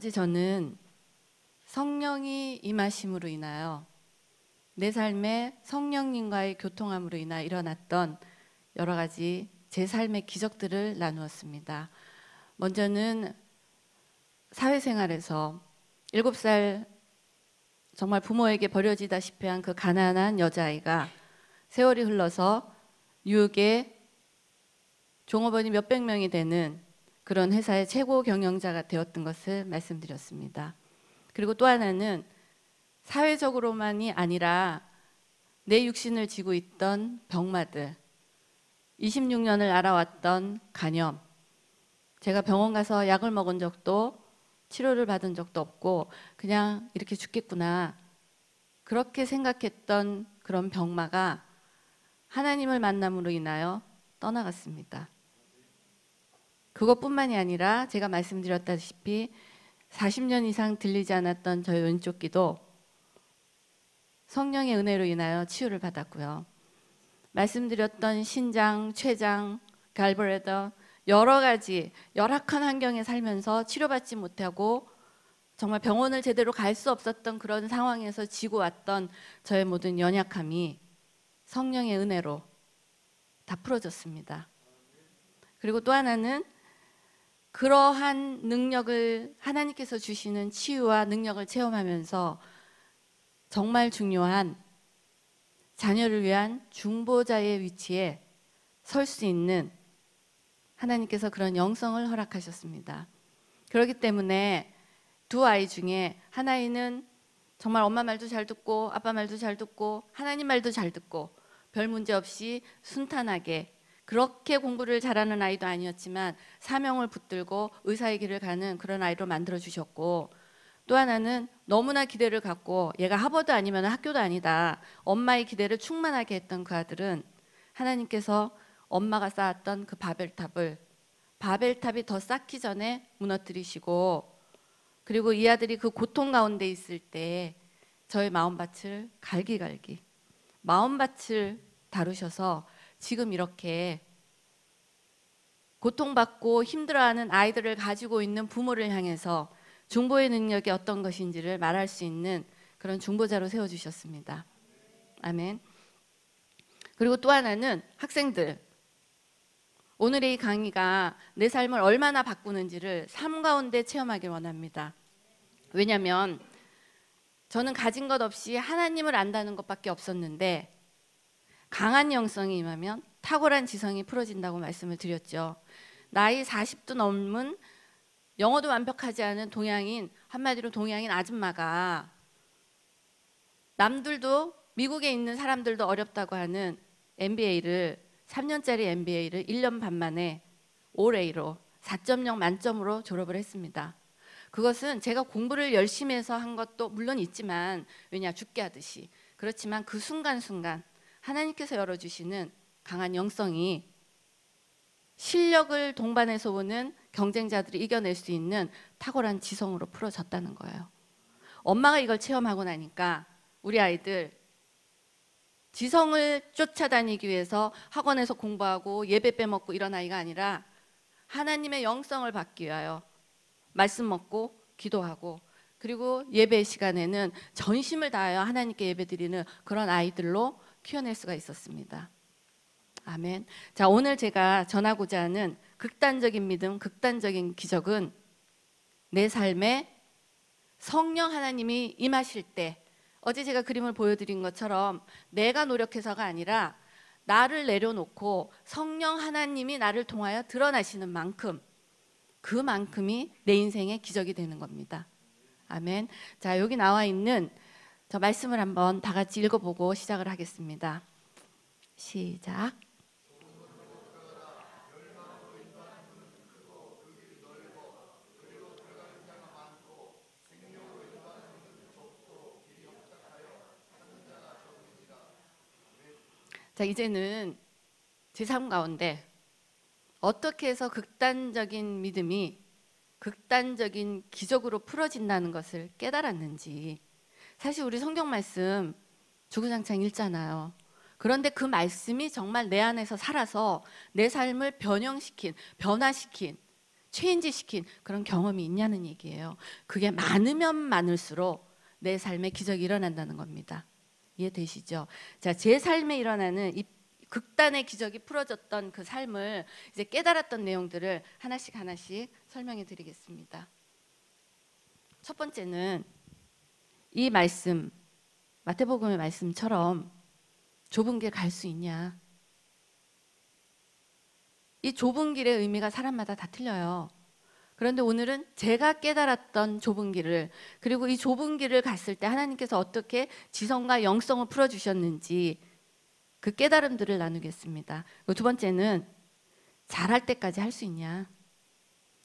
어제 저는 성령이 임하심으로 인하여 내 삶에 성령님과의 교통함으로 인하여 일어났던 여러 가지 제 삶의 기적들을 나누었습니다. 먼저는 사회생활에서 7살 정말 부모에게 버려지다시피 한 그 가난한 여자아이가 세월이 흘러서 뉴욕에 종업원이 몇백 명이 되는 그런 회사의 최고 경영자가 되었던 것을 말씀드렸습니다. 그리고 또 하나는 사회적으로만이 아니라 내 육신을 지고 있던 병마들, 26년을 알아왔던 간염, 제가 병원 가서 약을 먹은 적도 치료를 받은 적도 없고 그냥 이렇게 죽겠구나 그렇게 생각했던 그런 병마가 하나님을 만남으로 인하여 떠나갔습니다. 그것뿐만이 아니라 제가 말씀드렸다시피 40년 이상 들리지 않았던 저의 왼쪽 귀도 성령의 은혜로 인하여 치유를 받았고요. 말씀드렸던 신장, 췌장, 갈브레더 여러 가지 열악한 환경에 살면서 치료받지 못하고 정말 병원을 제대로 갈 수 없었던 그런 상황에서 지고 왔던 저의 모든 연약함이 성령의 은혜로 다 풀어졌습니다. 그리고 또 하나는 그러한 능력을 하나님께서 주시는 치유와 능력을 체험하면서 정말 중요한 자녀를 위한 중보자의 위치에 설 수 있는 하나님께서 그런 영성을 허락하셨습니다. 그렇기 때문에 두 아이 중에 하나이는 정말 엄마 말도 잘 듣고 아빠 말도 잘 듣고 하나님 말도 잘 듣고 별 문제 없이 순탄하게 그렇게 공부를 잘하는 아이도 아니었지만 사명을 붙들고 의사의 길을 가는 그런 아이로 만들어 주셨고, 또 하나는 너무나 기대를 갖고 얘가 하버드 아니면 학교도 아니다 엄마의 기대를 충만하게 했던 그 아들은 하나님께서 엄마가 쌓았던 그 바벨탑이 더 쌓기 전에 무너뜨리시고, 그리고 이 아들이 그 고통 가운데 있을 때 저의 마음밭을 갈기갈기 마음밭을 다루셔서 지금 이렇게 고통받고 힘들어하는 아이들을 가지고 있는 부모를 향해서 중보의 능력이 어떤 것인지를 말할 수 있는 그런 중보자로 세워주셨습니다. 아멘. 그리고 또 하나는 학생들, 오늘의 이 강의가 내 삶을 얼마나 바꾸는지를 삶 가운데 체험하길 원합니다. 왜냐하면 저는 가진 것 없이 하나님을 안다는 것밖에 없었는데 강한 영성이 임하면 탁월한 지성이 풀어진다고 말씀을 드렸죠. 나이 40도 넘은 영어도 완벽하지 않은 동양인, 한마디로 동양인 아줌마가 남들도 미국에 있는 사람들도 어렵다고 하는 MBA를 3년짜리 MBA를 1년 반 만에 올해로 4.0 만점으로 졸업을 했습니다. 그것은 제가 공부를 열심히 해서 한 것도 물론 있지만, 왜냐 죽게 하듯이, 그렇지만 그 순간순간 하나님께서 열어주시는 강한 영성이 실력을 동반해서 오는 경쟁자들이 이겨낼 수 있는 탁월한 지성으로 풀어졌다는 거예요. 엄마가 이걸 체험하고 나니까 우리 아이들 지성을 쫓아다니기 위해서 학원에서 공부하고 예배 빼먹고 이런 아이가 아니라 하나님의 영성을 받기 위하여 말씀 먹고 기도하고, 그리고 예배 시간에는 전심을 다하여 하나님께 예배드리는 그런 아이들로 키워낼 수가 있었습니다. 아멘. 자, 오늘 제가 전하고자 하는 극단적인 믿음, 극단적인 기적은 내 삶에 성령 하나님이 임하실 때, 어제 제가 그림을 보여드린 것처럼 내가 노력해서가 아니라 나를 내려놓고 성령 하나님이 나를 통하여 드러나시는 만큼, 그만큼이 내 인생의 기적이 되는 겁니다. 아멘. 자, 여기 나와 있는 저 말씀을 한번 다 같이 읽어보고 시작을 하겠습니다. 시작. 자, 이제는 제 삶 가운데 어떻게 해서 극단적인 믿음이 극단적인 기적으로 풀어진다는 것을 깨달았는지. 사실 우리 성경 말씀 주구장창 읽잖아요. 그런데 그 말씀이 정말 내 안에서 살아서 내 삶을 변화시킨 체인지 시킨 그런 경험이 있냐는 얘기예요. 그게 많으면 많을수록 내 삶에 기적이 일어난다는 겁니다. 이해되시죠? 자, 제 삶에 일어나는 이 극단의 기적이 풀어졌던 그 삶을 이제 깨달았던 내용들을 하나씩 설명해 드리겠습니다. 첫 번째는 이 말씀, 마태복음의 말씀처럼 좁은 길 갈 수 있냐? 이 좁은 길의 의미가 사람마다 다 틀려요. 그런데 오늘은 제가 깨달았던 좁은 길을, 그리고 이 좁은 길을 갔을 때 하나님께서 어떻게 지성과 영성을 풀어주셨는지 그 깨달음들을 나누겠습니다. 그리고 두 번째는 잘할 때까지 할 수 있냐.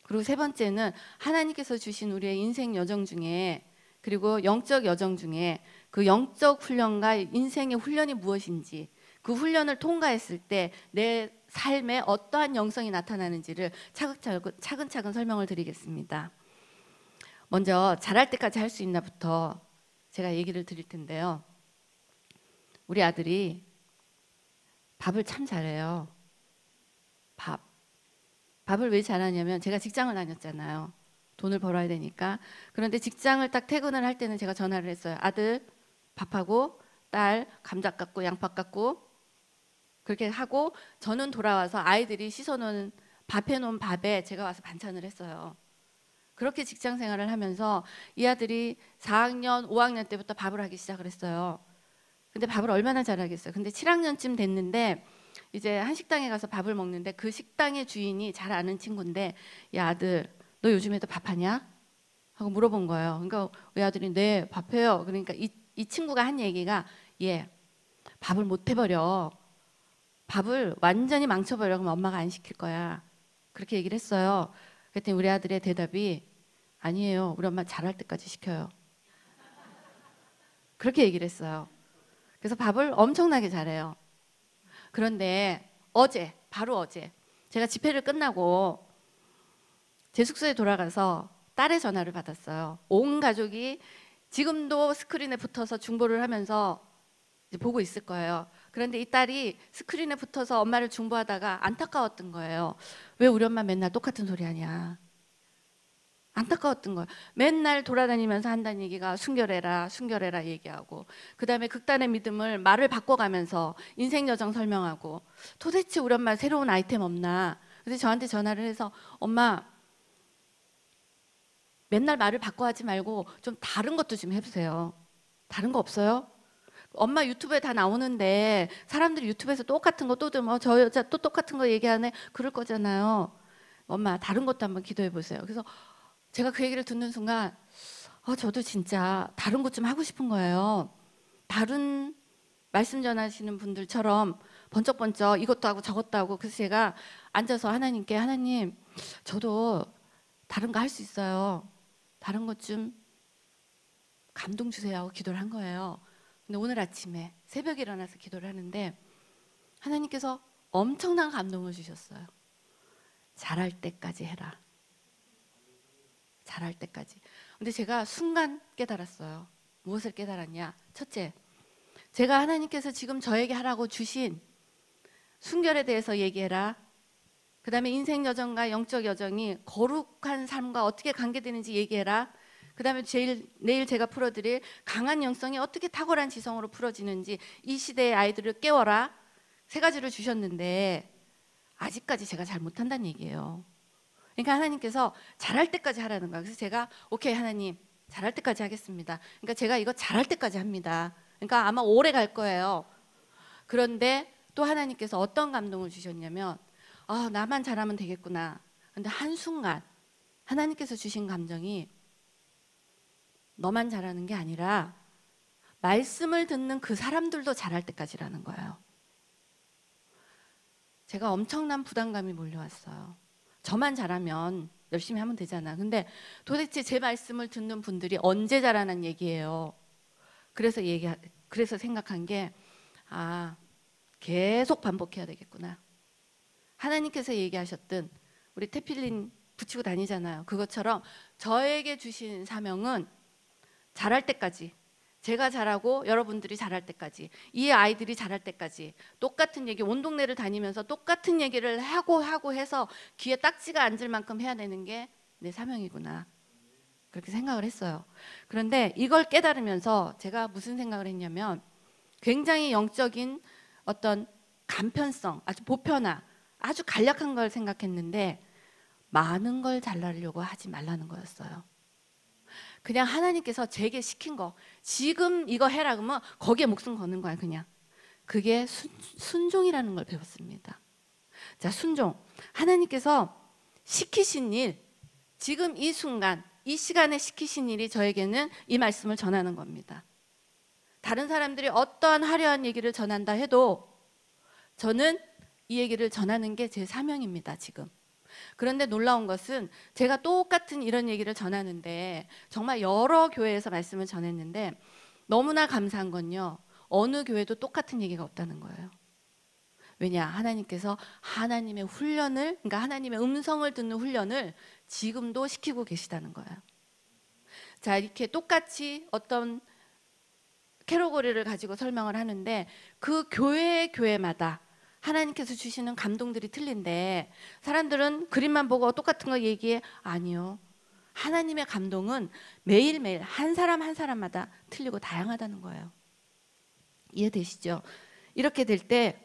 그리고 세 번째는 하나님께서 주신 우리의 인생 여정 중에, 그리고 영적 여정 중에 그 영적 훈련과 인생의 훈련이 무엇인지, 그 훈련을 통과했을 때 내 삶에 어떠한 영성이 나타나는지를 차근차근 설명을 드리겠습니다. 먼저 잘할 때까지 할 수 있나부터 제가 얘기를 드릴 텐데요. 우리 아들이 밥을 참 잘해요. 밥을 왜 잘하냐면 제가 직장을 다녔잖아요. 돈을 벌어야 되니까. 그런데 직장을 딱 퇴근을 할 때는 제가 전화를 했어요. 아들 밥하고 딸 감자 깎고 양파 깎고 그렇게 하고 저는 돌아와서 아이들이 씻어놓은 밥해놓은 밥에 제가 와서 반찬을 했어요. 그렇게 직장 생활을 하면서 이 아들이 4학년, 5학년 때부터 밥을 하기 시작을 했어요. 근데 밥을 얼마나 잘하겠어요. 근데 7학년쯤 됐는데 이제 한 식당에 가서 밥을 먹는데 그 식당의 주인이 잘 아는 친구인데, 야 아들 너 요즘에도 밥하냐? 하고 물어본 거예요. 그러니까 우리 아들이 네 밥해요. 그러니까 이 친구가 한 얘기가, 예 밥을 못 해버려. 밥을 완전히 망쳐버려. 그럼 엄마가 안 시킬 거야. 그렇게 얘기를 했어요. 그랬더니 우리 아들의 대답이, 아니에요. 우리 엄마 잘할 때까지 시켜요. 그렇게 얘기를 했어요. 그래서 밥을 엄청나게 잘해요. 그런데 바로 어제 제가 집회를 끝나고 제 숙소에 돌아가서 딸의 전화를 받았어요. 온 가족이 지금도 스크린에 붙어서 중보를 하면서 이제 보고 있을 거예요. 그런데 이 딸이 스크린에 붙어서 엄마를 중보하다가 안타까웠던 거예요. 왜 우리 엄마 맨날 똑같은 소리 하냐. 안타까웠던 거예요. 맨날 돌아다니면서 한다는 얘기가 순결해라 순결해라 얘기하고, 그 다음에 극단의 믿음을 말을 바꿔가면서 인생 여정 설명하고, 도대체 우리 엄마 새로운 아이템 없나. 그래서 저한테 전화를 해서 엄마 맨날 말을 바꿔하지 말고 좀 다른 것도 좀 해보세요. 다른 거 없어요? 엄마 유튜브에 다 나오는데 사람들이 유튜브에서 똑같은 거 또 들으면 저 여자 또 똑같은 거 얘기하네 그럴 거잖아요. 엄마 다른 것도 한번 기도해 보세요. 그래서 제가 그 얘기를 듣는 순간 저도 진짜 다른 것 좀 하고 싶은 거예요. 다른 말씀 전하시는 분들처럼 번쩍번쩍 이것도 하고 저것도 하고. 그래서 제가 앉아서 하나님께, 하나님 저도 다른 거 할 수 있어요. 다른 것 좀 감동 주세요 하고 기도를 한 거예요. 근데 오늘 아침에 새벽에 일어나서 기도를 하는데 하나님께서 엄청난 감동을 주셨어요. 잘할 때까지 해라. 잘할 때까지. 근데 제가 순간 깨달았어요. 무엇을 깨달았냐? 첫째, 제가 하나님께서 지금 저에게 하라고 주신 순결에 대해서 얘기해라. 그 다음에 인생 여정과 영적 여정이 거룩한 삶과 어떻게 관계되는지 얘기해라. 그 다음에 내일 제가 풀어드릴 강한 영성이 어떻게 탁월한 지성으로 풀어지는지 이 시대의 아이들을 깨워라. 세 가지를 주셨는데 아직까지 제가 잘 못한다는 얘기예요. 그러니까 하나님께서 잘할 때까지 하라는 거예요. 그래서 제가 오케이 하나님 잘할 때까지 하겠습니다. 그러니까 제가 이거 잘할 때까지 합니다. 그러니까 아마 오래 갈 거예요. 그런데 또 하나님께서 어떤 감동을 주셨냐면, 나만 잘하면 되겠구나. 근데 한순간 하나님께서 주신 감정이 너만 잘하는 게 아니라 말씀을 듣는 그 사람들도 잘할 때까지라는 거예요. 제가 엄청난 부담감이 몰려왔어요. 저만 잘하면 열심히 하면 되잖아. 근데 도대체 제 말씀을 듣는 분들이 언제 잘하는 얘기예요. 그래서 생각한 게 계속 반복해야 되겠구나. 하나님께서 얘기하셨던 우리 테필린 붙이고 다니잖아요. 그것처럼 저에게 주신 사명은 잘할 때까지, 제가 자라고 여러분들이 자랄 때까지, 이 아이들이 자랄 때까지 똑같은 얘기, 온 동네를 다니면서 똑같은 얘기를 하고 해서 귀에 딱지가 앉을 만큼 해야 되는 게 내 사명이구나, 그렇게 생각을 했어요. 그런데 이걸 깨달으면서 제가 무슨 생각을 했냐면, 굉장히 영적인 어떤 간편성, 아주 보편화, 아주 간략한 걸 생각했는데 많은 걸 잘하려고 하지 말라는 거였어요. 그냥 하나님께서 제게 시킨 거, 지금 이거 해라 그러면 거기에 목숨 거는 거야. 그냥 그게 순종이라는 걸 배웠습니다. 자, 순종. 하나님께서 시키신 일, 지금 이 순간 이 시간에 시키신 일이 저에게는 이 말씀을 전하는 겁니다. 다른 사람들이 어떠한 화려한 얘기를 전한다 해도 저는 이 얘기를 전하는 게 제 사명입니다, 지금. 그런데 놀라운 것은 제가 똑같은 이런 얘기를 전하는데, 정말 여러 교회에서 말씀을 전했는데 너무나 감사한 건요, 어느 교회도 똑같은 얘기가 없다는 거예요. 왜냐? 하나님께서 하나님의 훈련을, 그러니까 하나님의 음성을 듣는 훈련을 지금도 시키고 계시다는 거예요. 자, 이렇게 똑같이 어떤 캐러고리를 가지고 설명을 하는데 그 교회마다 하나님께서 주시는 감동들이 틀린데, 사람들은 그림만 보고 똑같은 거 얘기해. 아니요, 하나님의 감동은 매일매일 한 사람 한 사람마다 틀리고 다양하다는 거예요. 이해되시죠? 이렇게 될 때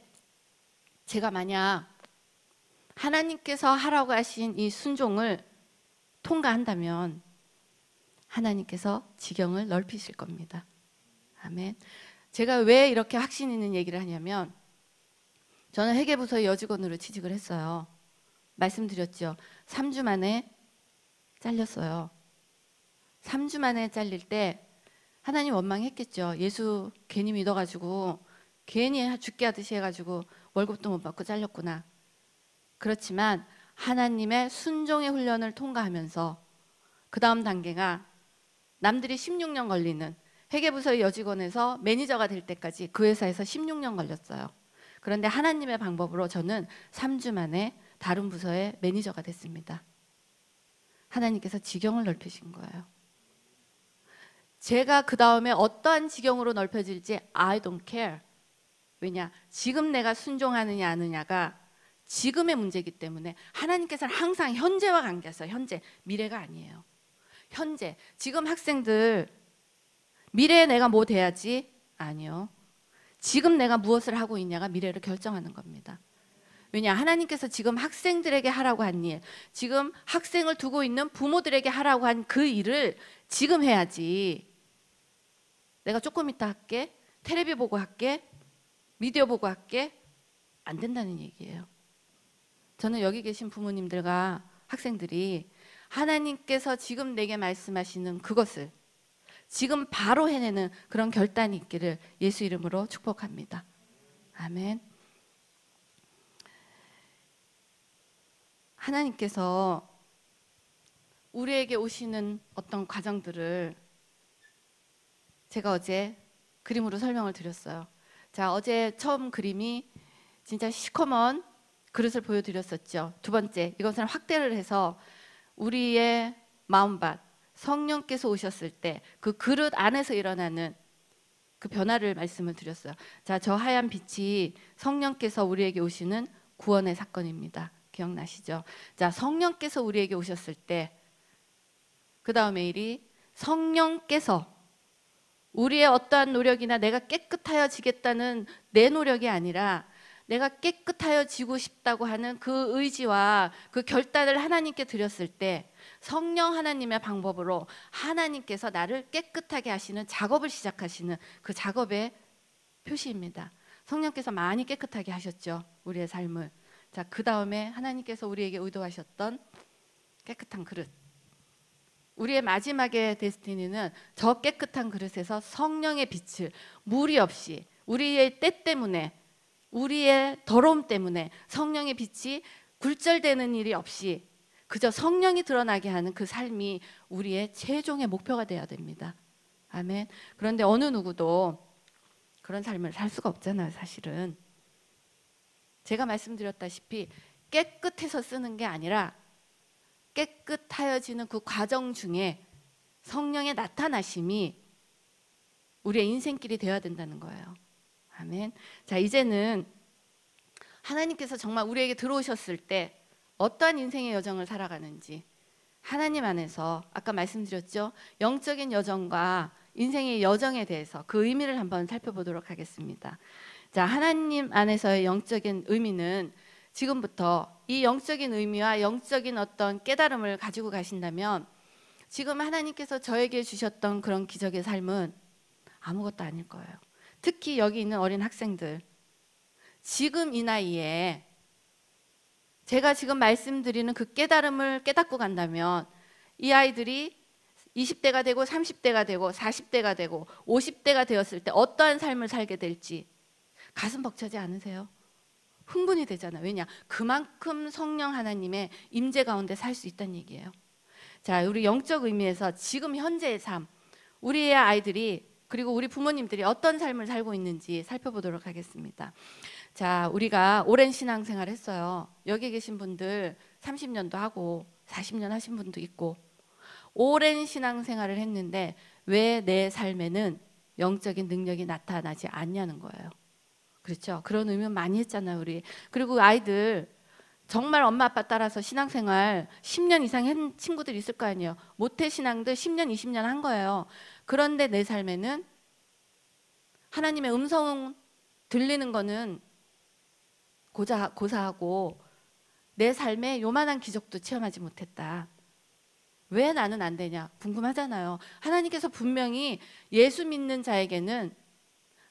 제가 만약 하나님께서 하라고 하신 이 순종을 통과한다면 하나님께서 지경을 넓히실 겁니다. 아멘. 제가 왜 이렇게 확신 있는 얘기를 하냐면, 저는 회계부서의 여직원으로 취직을 했어요. 말씀드렸죠. 3주 만에 잘렸어요. 3주 만에 잘릴 때 하나님 원망했겠죠. 예수 괜히 믿어가지고 괜히 죽게 하듯이 해가지고 월급도 못 받고 잘렸구나. 그렇지만 하나님의 순종의 훈련을 통과하면서 그 다음 단계가 남들이 16년 걸리는 회계부서의 여직원에서 매니저가 될 때까지 그 회사에서 16년 걸렸어요. 그런데 하나님의 방법으로 저는 3주 만에 다른 부서의 매니저가 됐습니다. 하나님께서 지경을 넓히신 거예요. 제가 그 다음에 어떠한 지경으로 넓혀질지 I don't care. 왜냐? 지금 내가 순종하느냐 아느냐가 지금의 문제이기 때문에 하나님께서는 항상 현재와 관계했어요. 현재, 미래가 아니에요. 현재, 지금 학생들 미래에 내가 뭐 돼야지? 아니요. 지금 내가 무엇을 하고 있냐가 미래를 결정하는 겁니다. 왜냐? 하나님께서 지금 학생들에게 하라고 한 일, 지금 학생을 두고 있는 부모들에게 하라고 한 그 일을 지금 해야지. 내가 조금 이따 할게, 텔레비 보고 할게, 미디어 보고 할게, 안 된다는 얘기예요. 저는 여기 계신 부모님들과 학생들이 하나님께서 지금 내게 말씀하시는 그것을 지금 바로 해내는 그런 결단이 있기를 예수 이름으로 축복합니다. 아멘. 하나님께서 우리에게 오시는 어떤 과정들을 제가 어제 그림으로 설명을 드렸어요. 자, 어제 처음 그림이 진짜 시커먼 그릇을 보여드렸었죠. 두 번째, 이것은 확대를 해서 우리의 마음밭, 성령께서 오셨을 때 그 그릇 안에서 일어나는 그 변화를 말씀을 드렸어요. 자, 저 하얀 빛이 성령께서 우리에게 오시는 구원의 사건입니다. 기억나시죠? 자, 성령께서 우리에게 오셨을 때 그 다음에 일이 성령께서 우리의 어떠한 노력이나 내가 깨끗하여지겠다는 내 노력이 아니라 내가 깨끗하여지고 싶다고 하는 그 의지와 그 결단을 하나님께 드렸을 때 성령 하나님의 방법으로 하나님께서 나를 깨끗하게 하시는 작업을 시작하시는 그 작업의 표시입니다. 성령께서 많이 깨끗하게 하셨죠, 우리의 삶을. 자, 그 다음에 하나님께서 우리에게 의도하셨던 깨끗한 그릇. 우리의 마지막의 데스티니는 저 깨끗한 그릇에서 성령의 빛을 무리 없이 우리의 때 때문에, 우리의 더러움 때문에 성령의 빛이 굴절되는 일이 없이 그저 성령이 드러나게 하는 그 삶이 우리의 최종의 목표가 되어야 됩니다. 아멘. 그런데 어느 누구도 그런 삶을 살 수가 없잖아요, 사실은. 제가 말씀드렸다시피 깨끗해서 쓰는 게 아니라 깨끗하여지는 그 과정 중에 성령의 나타나심이 우리의 인생길이 되어야 된다는 거예요. 아멘. 자, 이제는 하나님께서 정말 우리에게 들어오셨을 때 어떠한 인생의 여정을 살아가는지 하나님 안에서 아까 말씀드렸죠. 영적인 여정과 인생의 여정에 대해서 그 의미를 한번 살펴보도록 하겠습니다. 자, 하나님 안에서의 영적인 의미는 지금부터 이 영적인 의미와 영적인 어떤 깨달음을 가지고 가신다면 지금 하나님께서 저에게 주셨던 그런 기적의 삶은 아무것도 아닐 거예요. 특히 여기 있는 어린 학생들, 지금 이 나이에 제가 지금 말씀드리는 그 깨달음을 깨닫고 간다면 이 아이들이 20대가 되고 30대가 되고 40대가 되고 50대가 되었을 때 어떠한 삶을 살게 될지 가슴 벅차지 않으세요? 흥분이 되잖아요. 왜냐? 그만큼 성령 하나님의 임재 가운데 살 수 있다는 얘기예요. 자, 우리 영적 의미에서 지금 현재의 삶, 우리의 아이들이 그리고 우리 부모님들이 어떤 삶을 살고 있는지 살펴보도록 하겠습니다. 자, 우리가 오랜 신앙생활을 했어요. 여기 계신 분들 30년도 하고 40년 하신 분도 있고 오랜 신앙생활을 했는데 왜 내 삶에는 영적인 능력이 나타나지 않냐는 거예요. 그렇죠? 그런 의문 많이 했잖아요, 우리. 그리고 아이들 정말 엄마 아빠 따라서 신앙생활 10년 이상 한 친구들 있을 거 아니에요. 모태신앙들 10년 20년 한 거예요. 그런데 내 삶에는 하나님의 음성 들리는 거는 고사하고 내 삶에 요만한 기적도 체험하지 못했다. 왜 나는 안 되냐? 궁금하잖아요. 하나님께서 분명히 예수 믿는 자에게는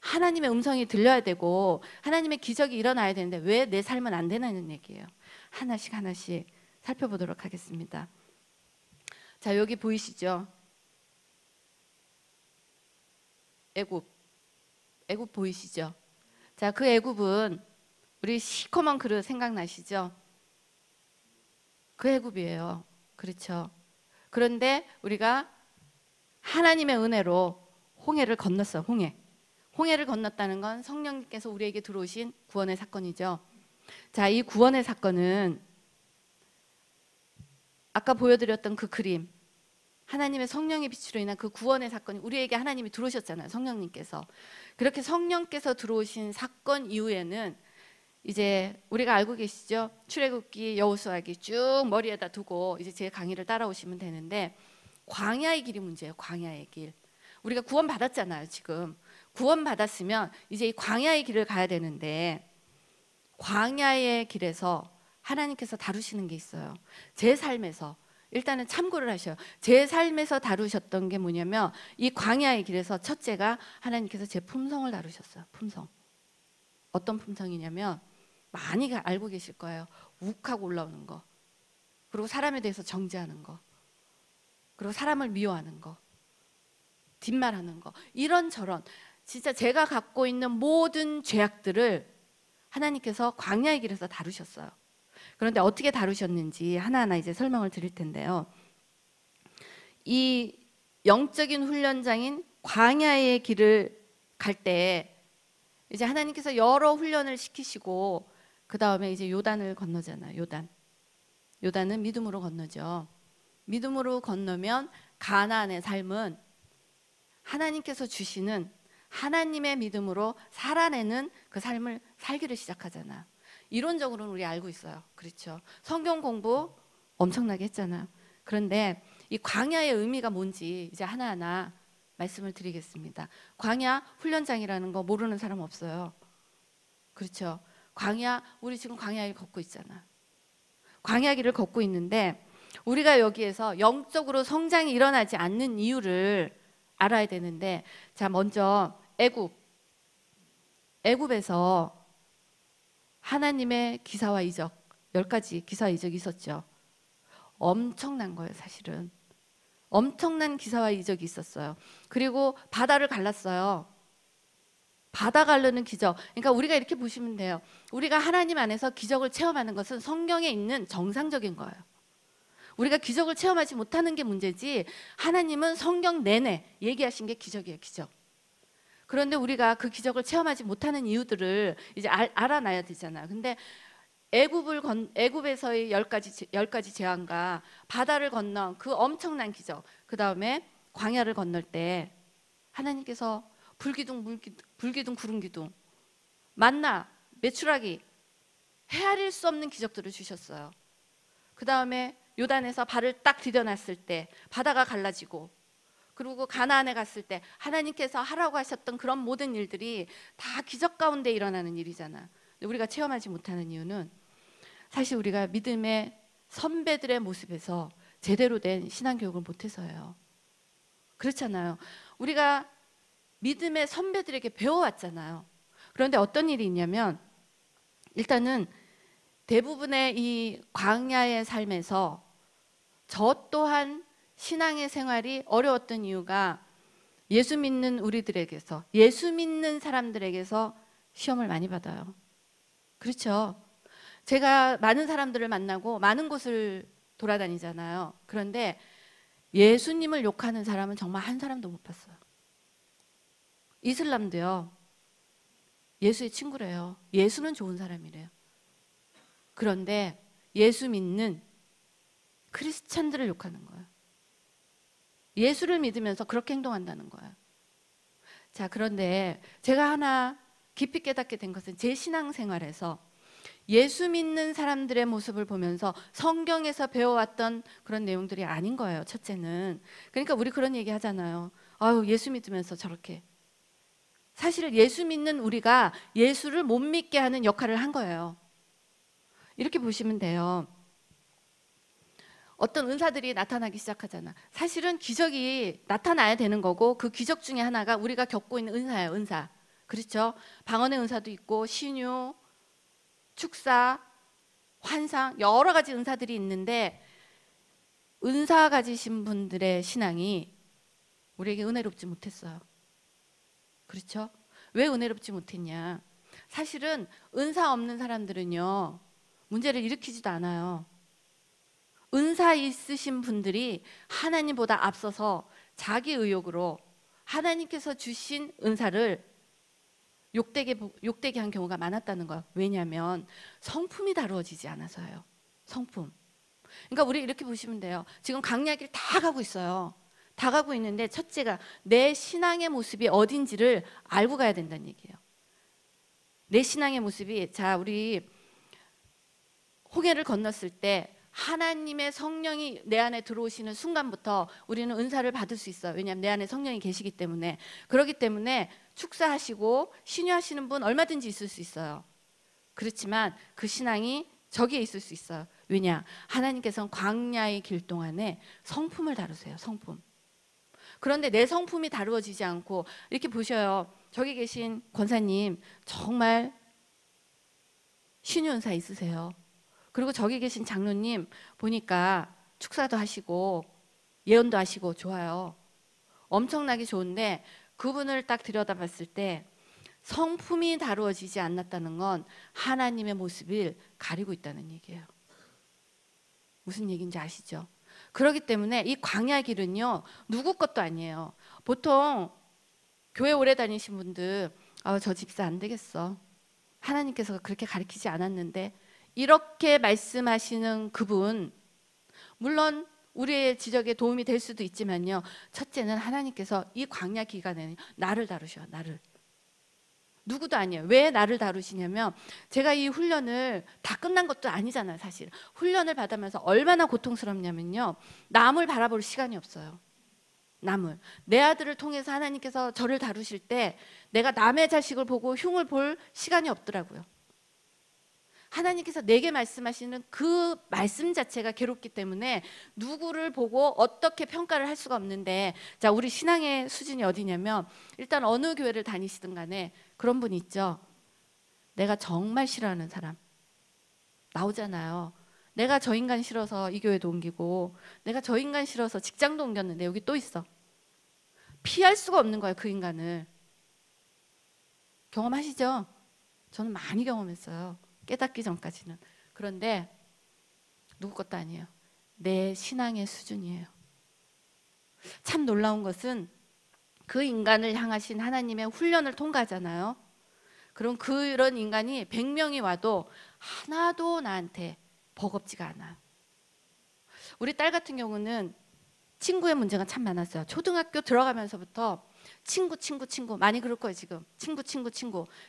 하나님의 음성이 들려야 되고 하나님의 기적이 일어나야 되는데 왜 내 삶은 안 되냐는 얘기예요. 하나씩 하나씩 살펴보도록 하겠습니다. 자, 여기 보이시죠? 애굽 보이시죠? 자, 그 애굽은 우리 시커먼 그릇 생각나시죠? 그 애굽이에요. 그렇죠? 그런데 우리가 하나님의 은혜로 홍해를 건넜어요. 홍해를 건넜다는 건 성령님께서 우리에게 들어오신 구원의 사건이죠. 자, 이 구원의 사건은 아까 보여드렸던 그 그림, 하나님의 성령의 빛으로 인한 그 구원의 사건이 우리에게 하나님이 들어오셨잖아요. 성령님께서. 그렇게 성령께서 들어오신 사건 이후에는 이제 우리가 알고 계시죠? 출애굽기, 여호수아기 쭉 머리에다 두고 이제 제 강의를 따라오시면 되는데 광야의 길이 문제예요. 광야의 길. 우리가 구원 받았잖아요. 지금 구원 받았으면 이제 이 광야의 길을 가야 되는데 광야의 길에서 하나님께서 다루시는 게 있어요. 제 삶에서 일단은 참고를 하셔요. 제 삶에서 다루셨던 게 뭐냐면 이 광야의 길에서 첫째가 하나님께서 제 품성을 다루셨어요. 품성. 어떤 품성이냐면 많이 알고 계실 거예요. 욱하고 올라오는 거. 그리고 사람에 대해서 정죄하는 거. 그리고 사람을 미워하는 거. 뒷말하는 거. 이런저런 진짜 제가 갖고 있는 모든 죄악들을 하나님께서 광야의 길에서 다루셨어요. 그런데 어떻게 다루셨는지 하나하나 이제 설명을 드릴 텐데요. 이 영적인 훈련장인 광야의 길을 갈 때 이제 하나님께서 여러 훈련을 시키시고 그 다음에 이제 요단을 건너잖아요. 요단은 믿음으로 건너죠. 믿음으로 건너면 가나안의 삶은 하나님께서 주시는 하나님의 믿음으로 살아내는 그 삶을 살기를 시작하잖아. 이론적으로는 우리 알고 있어요. 그렇죠? 성경 공부 엄청나게 했잖아요. 그런데 이 광야의 의미가 뭔지 이제 하나하나 말씀을 드리겠습니다. 광야 훈련장이라는 거 모르는 사람 없어요. 그렇죠? 광야, 우리 지금 광야를 걷고 있잖아. 광야길을 걷고 있는데 우리가 여기에서 영적으로 성장이 일어나지 않는 이유를 알아야 되는데, 자, 먼저 애굽에서 하나님의 기사와 이적 10가지 기사와 이적이 있었죠. 엄청난 거예요. 사실은 엄청난 기사와 이적이 있었어요. 그리고 바다를 갈랐어요. 바다 가르는 기적. 그러니까 우리가 이렇게 보시면 돼요. 우리가 하나님 안에서 기적을 체험하는 것은 성경에 있는 정상적인 거예요. 우리가 기적을 체험하지 못하는 게 문제지 하나님은 성경 내내 얘기하신 게 기적이에요. 기적. 그런데 우리가 그 기적을 체험하지 못하는 이유들을 이제 알아놔야 되잖아요. 근데 애굽에서의 10가지 재앙과 바다를 건넌 그 엄청난 기적, 그 다음에 광야를 건널 때 하나님께서 불기둥 구름기둥, 만나, 메추라기, 헤아릴 수 없는 기적들을 주셨어요. 그 다음에 요단에서 발을 딱 디뎌놨을 때 바다가 갈라지고, 그리고 가나안에 갔을 때 하나님께서 하라고 하셨던 그런 모든 일들이 다 기적 가운데 일어나는 일이잖아. 근데 우리가 체험하지 못하는 이유는 사실 우리가 믿음의 선배들의 모습에서 제대로 된 신앙교육을 못해서예요. 그렇잖아요. 우리가 믿음의 선배들에게 배워왔잖아요. 그런데 어떤 일이 있냐면, 일단은 대부분의 이 광야의 삶에서 저 또한 신앙의 생활이 어려웠던 이유가 예수 믿는 우리들에게서, 예수 믿는 사람들에게서 시험을 많이 받아요. 그렇죠? 제가 많은 사람들을 만나고 많은 곳을 돌아다니잖아요. 그런데 예수님을 욕하는 사람은 정말 한 사람도 못 봤어요. 이슬람도요, 예수의 친구래요. 예수는 좋은 사람이래요. 그런데 예수 믿는 크리스찬들을 욕하는 거예요. 예수를 믿으면서 그렇게 행동한다는 거예요. 자, 그런데 제가 하나 깊이 깨닫게 된 것은 제 신앙생활에서 예수 믿는 사람들의 모습을 보면서 성경에서 배워왔던 그런 내용들이 아닌 거예요. 첫째는. 그러니까 우리 그런 얘기 하잖아요. 아유, 예수 믿으면서 저렇게. 사실 예수 믿는 우리가 예수를 못 믿게 하는 역할을 한 거예요. 이렇게 보시면 돼요. 어떤 은사들이 나타나기 시작하잖아. 사실은 기적이 나타나야 되는 거고, 그 기적 중에 하나가 우리가 겪고 있는 은사예요. 은사. 그렇죠? 방언의 은사도 있고, 신유, 축사, 환상, 여러 가지 은사들이 있는데, 은사 가지신 분들의 신앙이 우리에게 은혜롭지 못했어요. 그렇죠? 왜 은혜롭지 못했냐? 사실은 은사 없는 사람들은요, 문제를 일으키지도 않아요. 은사 있으신 분들이 하나님보다 앞서서 자기 의욕으로 하나님께서 주신 은사를 욕되게 한 경우가 많았다는 거예요. 왜냐하면 성품이 다루어지지 않아서요. 성품. 그러니까 우리 이렇게 보시면 돼요. 지금 강약을 다 가고 있어요. 다 가고 있는데, 첫째가 내 신앙의 모습이 어딘지를 알고 가야 된다는 얘기예요. 내 신앙의 모습이, 자, 우리 홍해를 건넜을 때 하나님의 성령이 내 안에 들어오시는 순간부터 우리는 은사를 받을 수 있어요. 왜냐하면 내 안에 성령이 계시기 때문에. 그렇기 때문에 축사하시고 신유하시는 분 얼마든지 있을 수 있어요. 그렇지만 그 신앙이 저기에 있을 수 있어요. 왜냐? 하나님께서는 광야의 길 동안에 성품을 다루세요. 성품. 그런데 내 성품이 다루어지지 않고, 이렇게 보셔요. 저기 계신 권사님 정말 신유 은사 있으세요. 그리고 저기 계신 장로님 보니까 축사도 하시고 예언도 하시고 좋아요. 엄청나게 좋은데, 그분을 딱 들여다봤을 때 성품이 다루어지지 않았다는 건 하나님의 모습을 가리고 있다는 얘기예요. 무슨 얘기인지 아시죠? 그렇기 때문에 이 광야 길은요, 누구 것도 아니에요. 보통 교회 오래 다니신 분들, 저 집사 안 되겠어, 하나님께서 그렇게 가르치지 않았는데, 이렇게 말씀하시는 그분, 물론 우리의 지적에 도움이 될 수도 있지만요, 첫째는 하나님께서 이 광야 기간에는 나를 다루셔. 나를. 누구도 아니에요. 왜 나를 다루시냐면, 제가 이 훈련을 다 끝난 것도 아니잖아요. 사실 훈련을 받으면서 얼마나 고통스럽냐면요, 남을 바라볼 시간이 없어요. 남을. 내 아들을 통해서 하나님께서 저를 다루실 때 내가 남의 자식을 보고 흉을 볼 시간이 없더라고요. 하나님께서 내게 말씀하시는 그 말씀 자체가 괴롭기 때문에 누구를 보고 어떻게 평가를 할 수가 없는데, 자, 우리 신앙의 수준이 어디냐면, 일단 어느 교회를 다니시든 간에 그런 분 있죠. 내가 정말 싫어하는 사람 나오잖아요. 내가 저 인간 싫어서 이 교회도 옮기고, 내가 저 인간 싫어서 직장도 옮겼는데 여기 또 있어. 피할 수가 없는 거예요, 그 인간을. 경험하시죠? 저는 많이 경험했어요. 깨닫기 전까지는. 그런데 누구 것도 아니에요. 내 신앙의 수준이에요. 참 놀라운 것은 그 인간을 향하신 하나님의 훈련을 통과하잖아요. 그럼 그런 인간이 100명이 와도 하나도 나한테 버겁지가 않아요. 우리 딸 같은 경우는 친구의 문제가 참 많았어요. 초등학교 들어가면서부터 친구 많이 그럴 거예요. 지금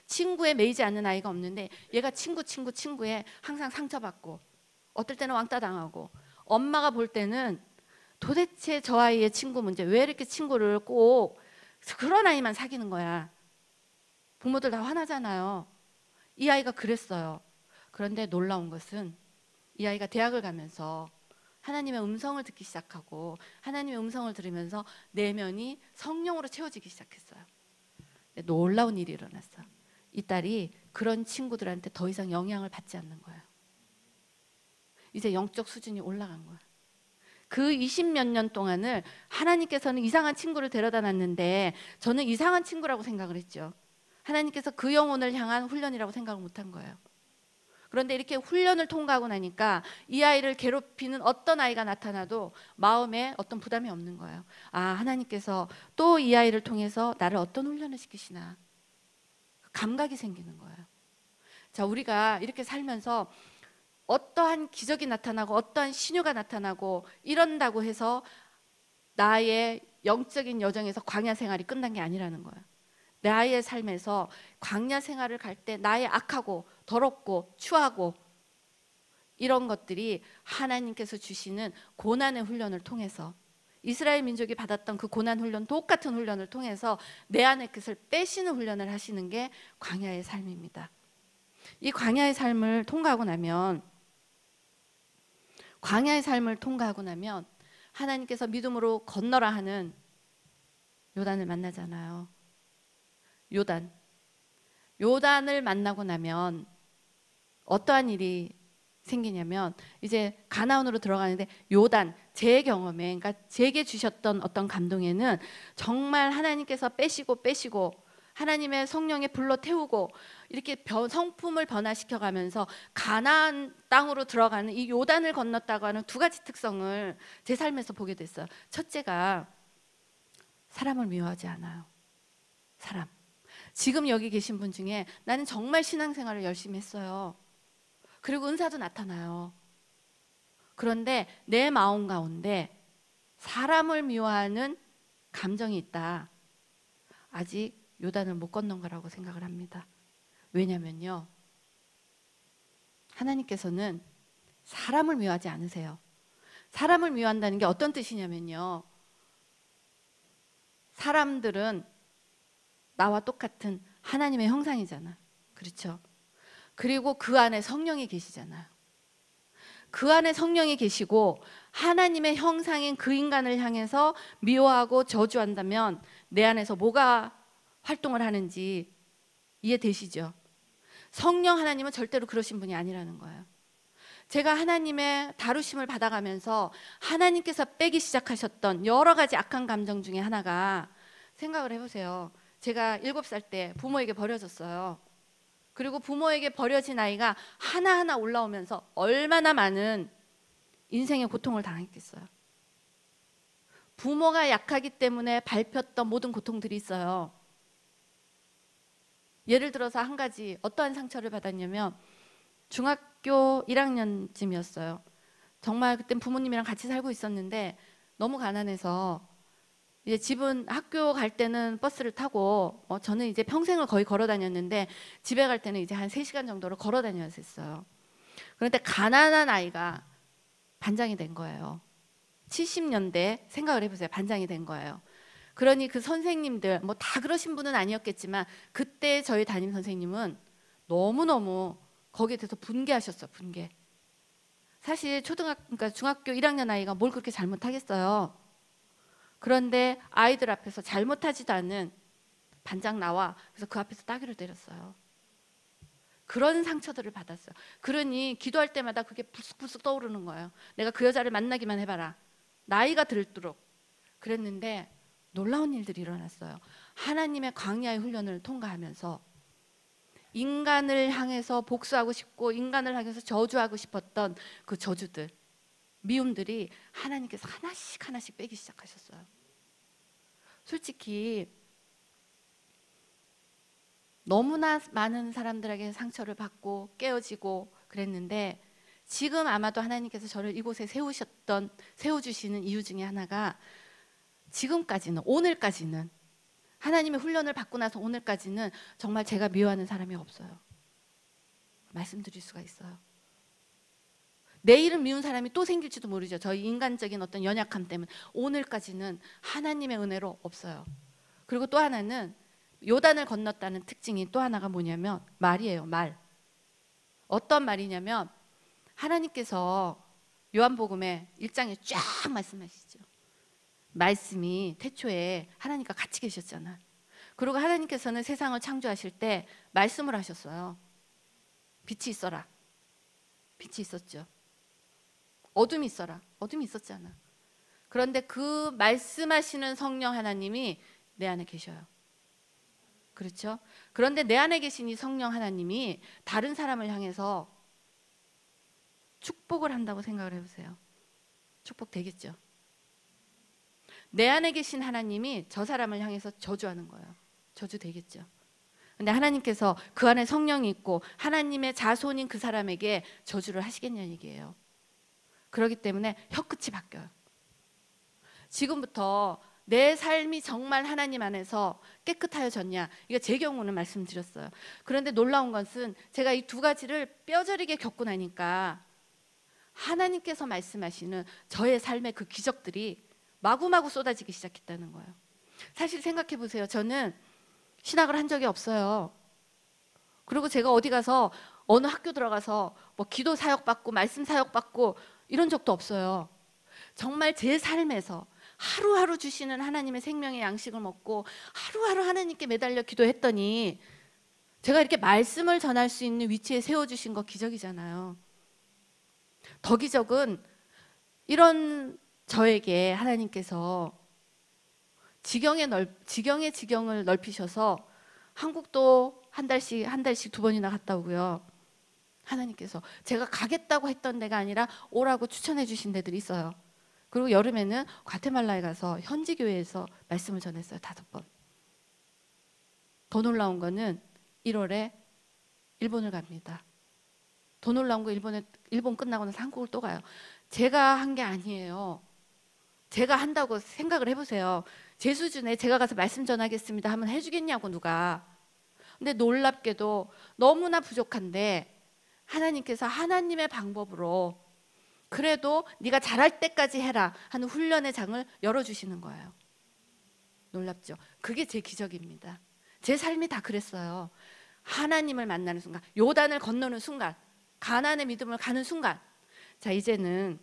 친구에 매이지 않는 아이가 없는데 얘가 친구에 항상 상처받고 어떨 때는 왕따 당하고 엄마가 볼 때는 도대체 저 아이의 친구 문제 왜 이렇게 친구를 꼭 그런 아이만 사귀는 거야. 부모들 다 화나잖아요. 이 아이가 그랬어요. 그런데 놀라운 것은 이 아이가 대학을 가면서 하나님의 음성을 듣기 시작하고 하나님의 음성을 들으면서 내면이 성령으로 채워지기 시작했어요. 놀라운 일이 일어났어요. 이 딸이 그런 친구들한테 더 이상 영향을 받지 않는 거예요. 이제 영적 수준이 올라간 거예요. 그 20몇 년 동안을 하나님께서는 이상한 친구를 데려다 놨는데 저는 이상한 친구라고 생각을 했죠. 하나님께서 그 영혼을 향한 훈련이라고 생각을 못한 거예요. 그런데 이렇게 훈련을 통과하고 나니까 이 아이를 괴롭히는 어떤 아이가 나타나도 마음에 어떤 부담이 없는 거예요. 아, 하나님께서 또 이 아이를 통해서 나를 어떤 훈련을 시키시나 감각이 생기는 거예요. 자, 우리가 이렇게 살면서 어떠한 기적이 나타나고 어떠한 신유가 나타나고 이런다고 해서 나의 영적인 여정에서 광야 생활이 끝난 게 아니라는 거예요. 나의 삶에서 광야 생활을 갈 때 나의 악하고 더럽고 추하고 이런 것들이 하나님께서 주시는 고난의 훈련을 통해서 이스라엘 민족이 받았던 그 고난 훈련, 똑같은 훈련을 통해서 내 안의 것을 빼시는 훈련을 하시는 게 광야의 삶입니다. 이 광야의 삶을 통과하고 나면 하나님께서 믿음으로 건너라 하는 요단을 만나잖아요. 요단을 만나고 나면 어떠한 일이 생기냐면 이제 가나안으로 들어가는데 요단 제 경험에 그러니까 제게 주셨던 어떤 감동에는 정말 하나님께서 빼시고 하나님의 성령의 불로 태우고 이렇게 성품을 변화시켜 가면서 가나안 땅으로 들어가는 이 요단을 건넜다고 하는 두 가지 특성을 제 삶에서 보게 됐어요. 첫째가 사람을 미워하지 않아요. 사람. 지금 여기 계신 분 중에 나는 정말 신앙생활을 열심히 했어요. 그리고 은사도 나타나요. 그런데 내 마음 가운데 사람을 미워하는 감정이 있다. 아직 요단을 못 건넌 거라고 생각을 합니다. 왜냐면요, 하나님께서는 사람을 미워하지 않으세요. 사람을 미워한다는 게 어떤 뜻이냐면요, 사람들은 나와 똑같은 하나님의 형상이잖아. 그렇죠? 그리고 그 안에 성령이 계시잖아요. 그 안에 성령이 계시고 하나님의 형상인 그 인간을 향해서 미워하고 저주한다면 내 안에서 뭐가 활동을 하는지 이해되시죠? 성령 하나님은 절대로 그러신 분이 아니라는 거예요. 제가 하나님의 다루심을 받아가면서 하나님께서 빼기 시작하셨던 여러 가지 악한 감정 중에 하나가, 생각을 해보세요. 제가 7살 때 부모에게 버려졌어요. 그리고 부모에게 버려진 아이가 하나하나 올라오면서 얼마나 많은 인생의 고통을 당했겠어요. 부모가 약하기 때문에 밟혔던 모든 고통들이 있어요. 예를 들어서 한 가지 어떠한 상처를 받았냐면 중학교 1학년쯤이었어요. 정말 그땐 부모님이랑 같이 살고 있었는데 너무 가난해서 이제 집은 학교 갈 때는 버스를 타고 저는 이제 평생을 거의 걸어 다녔는데 집에 갈 때는 이제 한 3시간 정도를 걸어 다녔었어요. 그런데 가난한 아이가 반장이 된 거예요. 70년대 생각을 해보세요. 반장이 된 거예요. 그러니 그 선생님들 뭐 다 그러신 분은 아니었겠지만 그때 저희 담임 선생님은 너무너무 거기에 대해서 분개하셨어요. 분개. 사실 그러니까 중학교 1학년 아이가 뭘 그렇게 잘못하겠어요. 그런데 아이들 앞에서 잘못하지도 않은 반장 나와. 그래서 그 앞에서 따귀를 때렸어요. 그런 상처들을 받았어요. 그러니 기도할 때마다 그게 불쑥불쑥 떠오르는 거예요. 내가 그 여자를 만나기만 해봐라. 나이가 들도록. 그랬는데 놀라운 일들이 일어났어요. 하나님의 광야의 훈련을 통과하면서 인간을 향해서 복수하고 싶고 인간을 향해서 저주하고 싶었던 그 저주들, 미움들이 하나님께서 하나씩 빼기 시작하셨어요. 솔직히 너무나 많은 사람들에게 상처를 받고 깨어지고 그랬는데 지금 아마도 하나님께서 저를 이곳에 세워주시는 이유 중에 하나가 지금까지는, 오늘까지는 하나님의 훈련을 받고 나서 오늘까지는 정말 제가 미워하는 사람이 없어요. 말씀드릴 수가 있어요. 내일은 미운 사람이 또 생길지도 모르죠. 저희 인간적인 어떤 연약함 때문에. 오늘까지는 하나님의 은혜로 없어요. 그리고 또 하나는 요단을 건넜다는 특징이 또 하나가 뭐냐면 말이에요. 말. 어떤 말이냐면 하나님께서 요한복음에 1장에 쫙 말씀하시죠. 말씀이 태초에 하나님과 같이 계셨잖아. 그리고 하나님께서는 세상을 창조하실 때 말씀을 하셨어요. 빛이 있어라. 빛이 있었죠. 어둠이 있어라. 어둠이 있었잖아. 그런데 그 말씀하시는 성령 하나님이 내 안에 계셔요. 그렇죠? 그런데 내 안에 계신 이 성령 하나님이 다른 사람을 향해서 축복을 한다고 생각을 해보세요. 축복 되겠죠? 내 안에 계신 하나님이 저 사람을 향해서 저주하는 거예요. 저주 되겠죠? 근데 하나님께서 그 안에 성령이 있고 하나님의 자손인 그 사람에게 저주를 하시겠냐는 얘기예요. 그렇기 때문에 혀끝이 바뀌어요. 지금부터 내 삶이 정말 하나님 안에서 깨끗하여졌냐, 이거 제 경우는 말씀드렸어요. 그런데 놀라운 것은 제가 이 두 가지를 뼈저리게 겪고 나니까 하나님께서 말씀하시는 저의 삶의 그 기적들이 마구마구 쏟아지기 시작했다는 거예요. 사실 생각해 보세요. 저는 신학을 한 적이 없어요. 그리고 제가 어디 가서 어느 학교 들어가서 뭐 기도 사역 받고 말씀 사역 받고 이런 적도 없어요. 정말 제 삶에서 하루하루 주시는 하나님의 생명의 양식을 먹고 하루하루 하나님께 매달려 기도했더니 제가 이렇게 말씀을 전할 수 있는 위치에 세워주신 거 기적이잖아요. 더 기적은 이런 저에게 하나님께서 지경의 지경을 넓히셔서 한국도 한 달씩 2번이나 갔다 오고요. 하나님께서 제가 가겠다고 했던 데가 아니라 오라고 추천해 주신 데들이 있어요. 그리고 여름에는 과테말라에 가서 현지 교회에서 말씀을 전했어요. 5번. 더 놀라운 거는 1월에 일본을 갑니다. 더 놀라운 거 일본 끝나고 나서 한국을 또 가요. 제가 한 게 아니에요. 제가 한다고 생각을 해보세요. 제 수준에 제가 가서 말씀 전하겠습니다 하면 해주겠냐고 누가. 근데 놀랍게도 너무나 부족한데 하나님께서 하나님의 방법으로 그래도 네가 잘할 때까지 해라 하는 훈련의 장을 열어주시는 거예요. 놀랍죠? 그게 제 기적입니다. 제 삶이 다 그랬어요. 하나님을 만나는 순간, 요단을 건너는 순간, 가나안의 믿음을 가는 순간, 자 이제는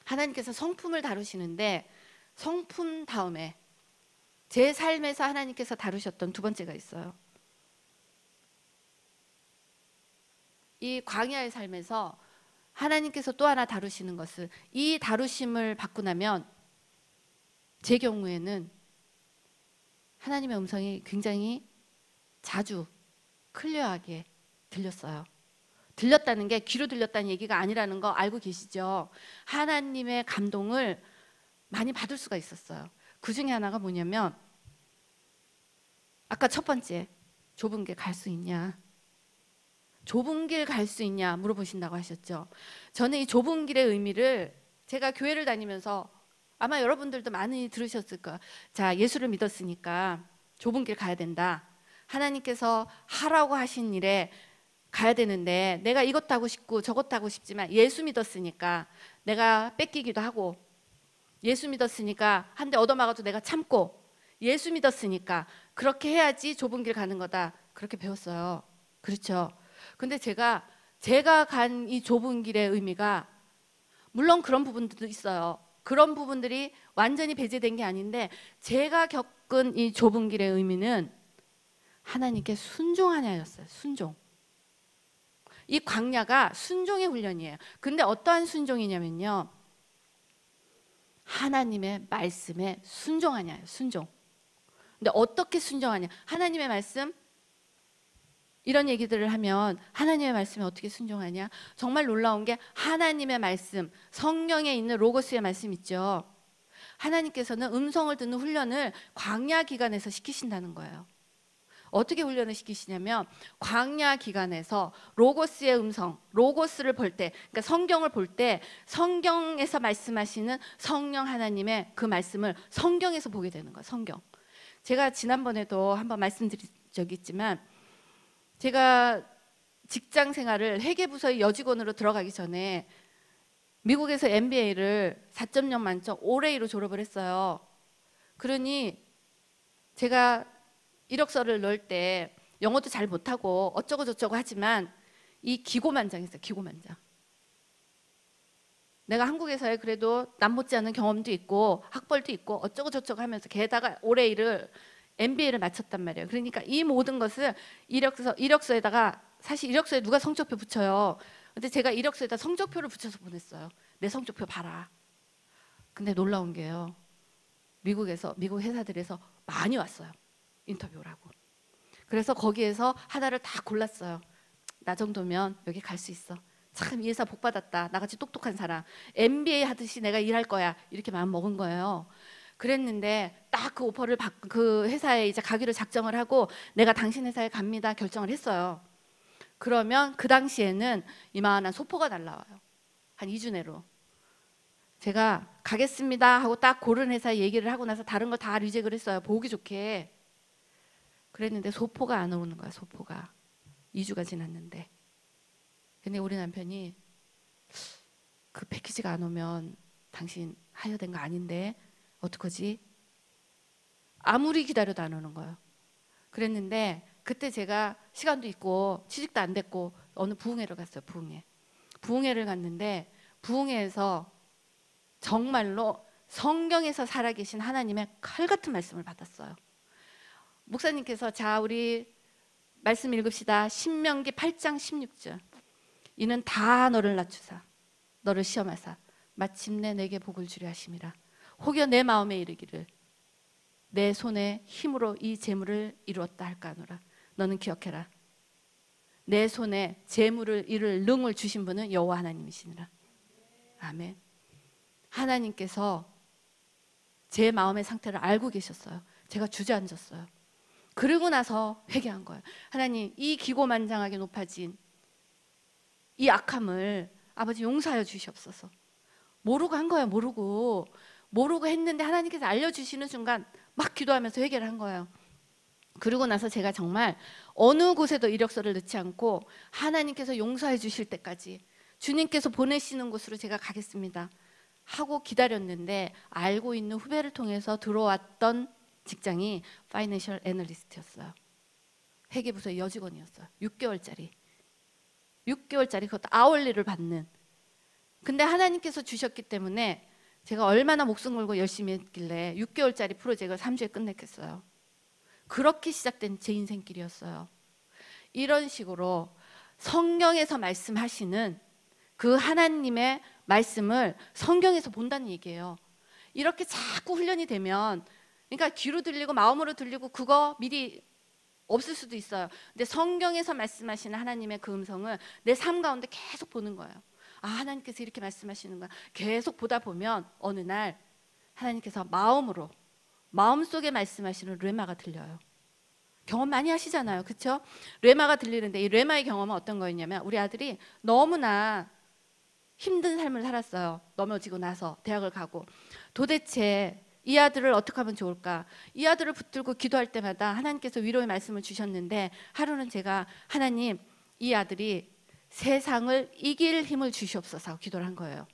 하나님께서 성품을 다루시는데 성품 다음에 제 삶에서 하나님께서 다루셨던 두 번째가 있어요. 이 광야의 삶에서 하나님께서 또 하나 다루시는 것은 이 다루심을 받고 나면 제 경우에는 하나님의 음성이 굉장히 자주 클리어하게 들렸어요. 들렸다는 게 귀로 들렸다는 얘기가 아니라는 거 알고 계시죠? 하나님의 감동을 많이 받을 수가 있었어요. 그 중에 하나가 뭐냐면 아까 첫 번째 좁은 길 갈 수 있냐? 좁은 길 갈 수 있냐 물어보신다고 하셨죠. 저는 이 좁은 길의 의미를 제가 교회를 다니면서 아마 여러분들도 많이 들으셨을 거예요. 자, 예수를 믿었으니까 좁은 길 가야 된다. 하나님께서 하라고 하신 일에 가야 되는데 내가 이것도 하고 싶고 저것도 하고 싶지만 예수 믿었으니까 내가 뺏기기도 하고 예수 믿었으니까 한 대 얻어맞아도 내가 참고 예수 믿었으니까 그렇게 해야지 좁은 길 가는 거다. 그렇게 배웠어요. 그렇죠. 근데 제가 간 이 좁은 길의 의미가 물론 그런 부분들도 있어요. 그런 부분들이 완전히 배제된 게 아닌데 제가 겪은 이 좁은 길의 의미는 하나님께 순종하냐였어요. 순종. 이 광야가 순종의 훈련이에요. 근데 어떠한 순종이냐면요. 하나님의 말씀에 순종하냐예요. 순종. 근데 어떻게 순종하냐? 하나님의 말씀 이런 얘기들을 하면 하나님의 말씀에 어떻게 순종하냐? 정말 놀라운 게 하나님의 말씀, 성경에 있는 로고스의 말씀 있죠. 하나님께서는 음성을 듣는 훈련을 광야 기간에서 시키신다는 거예요. 어떻게 훈련을 시키시냐면 광야 기간에서 로고스의 음성, 로고스를 볼 때, 그러니까 성경을 볼 때 성경에서 말씀하시는 성령 하나님의 그 말씀을 성경에서 보게 되는 거예요. 성경. 제가 지난번에도 한번 말씀드린 적이 있지만 제가 직장 생활을 회계부서의 여직원으로 들어가기 전에 미국에서 MBA를 4.0 만점 5레이로 졸업을 했어요. 그러니 제가 이력서를 넣을 때 영어도 잘 못하고 어쩌고 저쩌고 하지만 이 기고만장했어요. 기고만장. 내가 한국에서의 그래도 남 못지않은 경험도 있고 학벌도 있고 어쩌고 저쩌고 하면서 게다가 올해를 MBA를 마쳤단 말이에요. 그러니까 이 모든 것을 이력서에다가 사실 이력서에 누가 성적표 붙여요. 근데 제가 이력서에다 성적표를 붙여서 보냈어요. 내 성적표 봐라. 근데 놀라운 게요. 미국 회사들에서 많이 왔어요. 인터뷰라고. 그래서 거기에서 하나를 다 골랐어요. 나 정도면 여기 갈 수 있어. 참 이 회사 복 받았다. 나같이 똑똑한 사람. MBA 하듯이 내가 일할 거야. 이렇게 마음 먹은 거예요. 그랬는데 딱 그 오퍼를 그 회사에 이제 가기로 작정을 하고 내가 당신 회사에 갑니다. 결정을 했어요. 그러면 그 당시에는 이만한 소포가 날라와요. 한 2주 내로. 제가 가겠습니다 하고 딱 고른 회사 얘기를 하고 나서 다른 거 다 리젝을 했어요. 보기 좋게. 그랬는데 소포가 안 오는 거야. 소포가. 2주가 지났는데. 근데 우리 남편이 그 패키지가 안 오면 당신 하여된 거 아닌데 어떡하지? 아무리 기다려도 안 오는 거예요. 그랬는데 그때 제가 시간도 있고 취직도 안 됐고 어느 부흥회를 갔어요. 부흥회를 갔는데 부흥회에서 정말로 성경에서 살아계신 하나님의 칼 같은 말씀을 받았어요. 목사님께서 자 우리 말씀 읽읍시다. 신명기 8장 16절. 이는 다 너를 낮추사 너를 시험하사 마침내 내게 복을 주려 하심이라. 혹여 내 마음에 이르기를 내 손에 힘으로 이 재물을 이루었다 할까노라. 너는 기억해라. 내 손에 재물을 이룰 능을 주신 분은 여호와 하나님이시니라. 아멘. 하나님께서 제 마음의 상태를 알고 계셨어요. 제가 주저앉았어요. 그러고 나서 회개한 거예요. 하나님, 이 기고만장하게 높아진 이 악함을 아버지 용서하여 주시옵소서. 모르고 한 거예요. 모르고 했는데 하나님께서 알려주시는 순간 막 기도하면서 회개를 한 거예요. 그러고 나서 제가 정말 어느 곳에도 이력서를 넣지 않고 하나님께서 용서해 주실 때까지 주님께서 보내시는 곳으로 제가 가겠습니다 하고 기다렸는데 알고 있는 후배를 통해서 들어왔던 직장이 파이낸셜 애널리스트였어요. 회계부서의 여직원이었어요. 6개월짜리 그것도 아울리를 받는. 근데 하나님께서 주셨기 때문에 제가 얼마나 목숨 걸고 열심히 했길래 6개월짜리 프로젝트를 3주에 끝냈겠어요. 그렇게 시작된 제 인생길이었어요. 이런 식으로 성경에서 말씀하시는 그 하나님의 말씀을 성경에서 본다는 얘기예요. 이렇게 자꾸 훈련이 되면 그러니까 귀로 들리고 마음으로 들리고 그거 미리 없을 수도 있어요. 근데 성경에서 말씀하시는 하나님의 그 음성을 내 삶 가운데 계속 보는 거예요. 아, 하나님께서 이렇게 말씀하시는 거야. 계속 보다 보면 어느 날 하나님께서 마음속에 말씀하시는 뢰마가 들려요. 경험 많이 하시잖아요. 그렇죠? 뢰마가 들리는데 이 뢰마의 경험은 어떤 거였냐면 우리 아들이 너무나 힘든 삶을 살았어요. 넘어지고 나서 대학을 가고 도대체 이 아들을 어떻게 하면 좋을까? 이 아들을 붙들고 기도할 때마다 하나님께서 위로의 말씀을 주셨는데 하루는 제가 하나님 이 아들이 세상을 이길 힘을 주시옵소서 하고 기도를 한 거예요.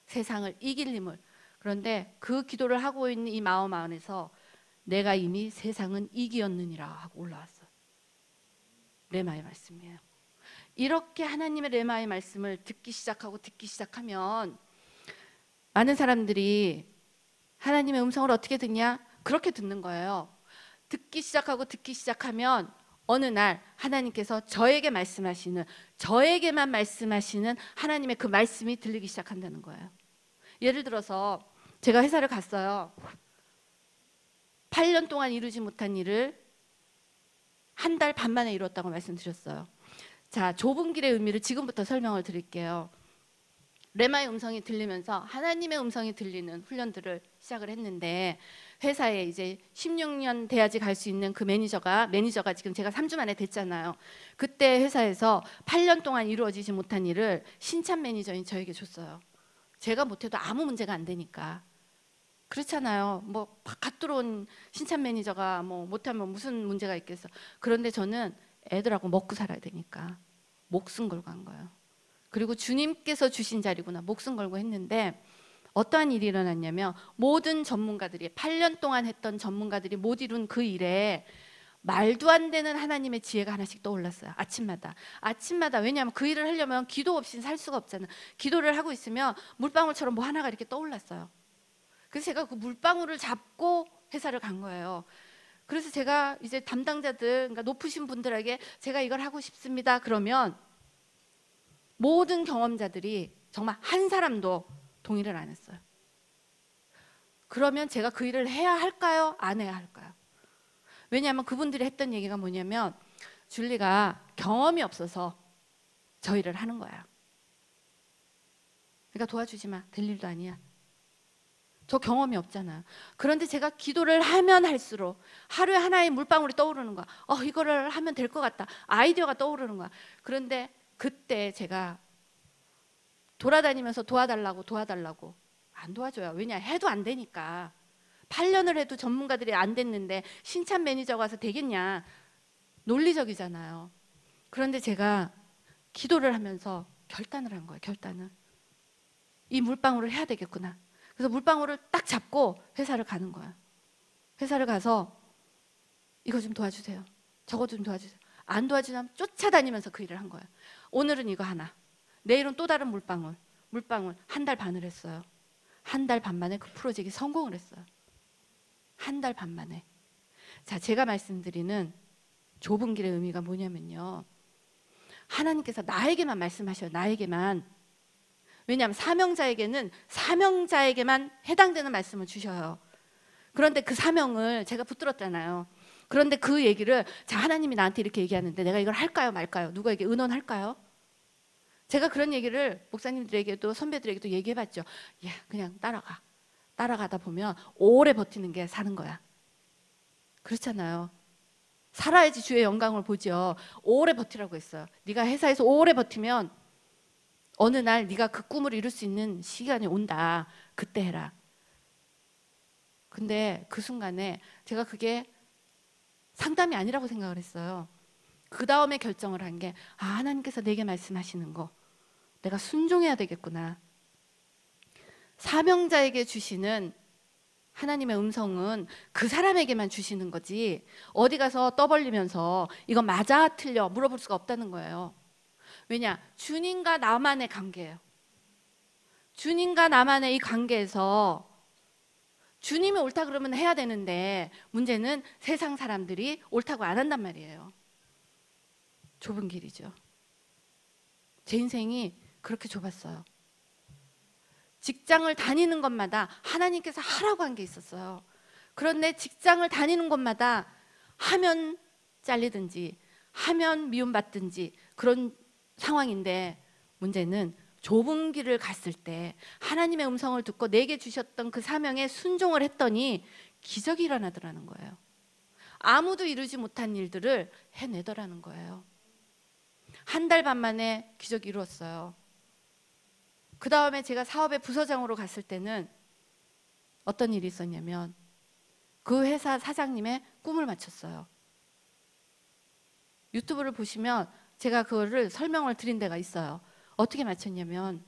세상을 이길 힘을. 그런데 그 기도를 하고 있는 이 마음 안에서 내가 이미 세상은 이기었느니라 하고 올라왔어요. 레마의 말씀이에요. 이렇게 하나님의 레마의 말씀을 듣기 시작하면 많은 사람들이 하나님의 음성을 어떻게 듣냐? 그렇게 듣는 거예요. 듣기 시작하면 어느 날 하나님께서 저에게만 말씀하시는 하나님의 그 말씀이 들리기 시작한다는 거예요. 예를 들어서 제가 회사를 갔어요. 8년 동안 이루지 못한 일을 한 달 반 만에 이뤘다고 말씀드렸어요. 자, 좁은 길의 의미를 지금부터 설명을 드릴게요. 레마의 음성이 들리면서 하나님의 음성이 들리는 훈련들을 시작을 했는데 회사에 이제 16년 돼야지 갈 수 있는 그 매니저가 지금 제가 3주 만에 됐잖아요. 그때 회사에서 8년 동안 이루어지지 못한 일을 신참 매니저인 저에게 줬어요. 제가 못해도 아무 문제가 안 되니까. 그렇잖아요. 뭐 갓 들어온 신참 매니저가 뭐 못하면 무슨 문제가 있겠어. 그런데 저는 애들하고 먹고 살아야 되니까 목숨 걸고 한 거예요. 그리고 주님께서 주신 자리구나 목숨 걸고 했는데 어떠한 일이 일어났냐면 모든 전문가들이 8년 동안 했던 전문가들이 못 이룬 그 일에 말도 안 되는 하나님의 지혜가 하나씩 떠올랐어요. 아침마다. 왜냐하면 그 일을 하려면 기도 없이는 살 수가 없잖아요. 기도를 하고 있으면 물방울처럼 뭐 하나가 이렇게 떠올랐어요. 그래서 제가 그 물방울을 잡고 회사를 간 거예요. 그래서 제가 이제 담당자들, 그러니까 높으신 분들에게 제가 이걸 하고 싶습니다. 그러면 모든 경험자들이 정말 한 사람도 동의를 안 했어요. 그러면 제가 그 일을 해야 할까요? 안 해야 할까요? 왜냐하면 그분들이 했던 얘기가 뭐냐면 줄리가 경험이 없어서 저 일을 하는 거야. 그러니까 도와주지 마. 될 일도 아니야. 저 경험이 없잖아. 그런데 제가 기도를 하면 할수록 하루에 하나의 물방울이 떠오르는 거야. 이거를 하면 될 것 같다. 아이디어가 떠오르는 거야. 그런데 그때 제가 돌아다니면서 도와달라고 안 도와줘요. 왜냐? 해도 안 되니까. 8년을 해도 전문가들이 안 됐는데 신참 매니저가 와서 되겠냐? 논리적이잖아요. 그런데 제가 기도를 하면서 결단을 한 거예요. 결단을. 이 물방울을 해야 되겠구나. 그래서 물방울을 딱 잡고 회사를 가는 거야. 회사를 가서 이거 좀 도와주세요. 저거 좀 도와주세요. 안 도와주면 쫓아다니면서 그 일을 한 거야. 오늘은 이거 하나, 내일은 또 다른 물방울 한 달 반을 했어요. 한 달 반 만에 그 프로젝트가 성공을 했어요. 한 달 반 만에. 자, 제가 말씀드리는 좁은 길의 의미가 뭐냐면요, 하나님께서 나에게만 말씀하셔요. 나에게만. 왜냐하면 사명자에게만 해당되는 말씀을 주셔요. 그런데 그 사명을 제가 붙들었잖아요. 그런데 그 얘기를, 자, 하나님이 나한테 이렇게 얘기하는데 내가 이걸 할까요 말까요? 누구에게 의논할까요? 제가 그런 얘기를 목사님들에게도 선배들에게도 얘기해봤죠. 야, 그냥 따라가다 보면 오래 버티는 게 사는 거야. 그렇잖아요. 살아야지 주의 영광을 보죠. 오래 버티라고 했어요. 네가 회사에서 오래 버티면 어느 날 네가 그 꿈을 이룰 수 있는 시간이 온다. 그때 해라. 근데 그 순간에 제가 그게 상담이 아니라고 생각을 했어요. 그 다음에 결정을 한 게, 하나님께서 내게 말씀하시는 거 내가 순종해야 되겠구나. 사명자에게 주시는 하나님의 음성은 그 사람에게만 주시는 거지 어디 가서 떠벌리면서 이거 맞아 틀려 물어볼 수가 없다는 거예요. 왜냐? 주님과 나만의 관계예요. 주님과 나만의 이 관계에서 주님이 옳다 그러면 해야 되는데 문제는 세상 사람들이 옳다고 안 한단 말이에요. 좁은 길이죠. 제 인생이 그렇게 좁았어요. 직장을 다니는 것마다 하나님께서 하라고 한 게 있었어요. 그런데 직장을 다니는 곳마다 하면 잘리든지 하면 미움받든지 그런 상황인데 문제는 좁은 길을 갔을 때 하나님의 음성을 듣고 내게 주셨던 그 사명에 순종을 했더니 기적이 일어나더라는 거예요. 아무도 이루지 못한 일들을 해내더라는 거예요. 한 달 반 만에 기적이 이루었어요. 그 다음에 제가 사업의 부서장으로 갔을 때는 어떤 일이 있었냐면 그 회사 사장님의 꿈을 맞췄어요. 유튜브를 보시면 제가 그거를 설명을 드린 데가 있어요. 어떻게 맞췄냐면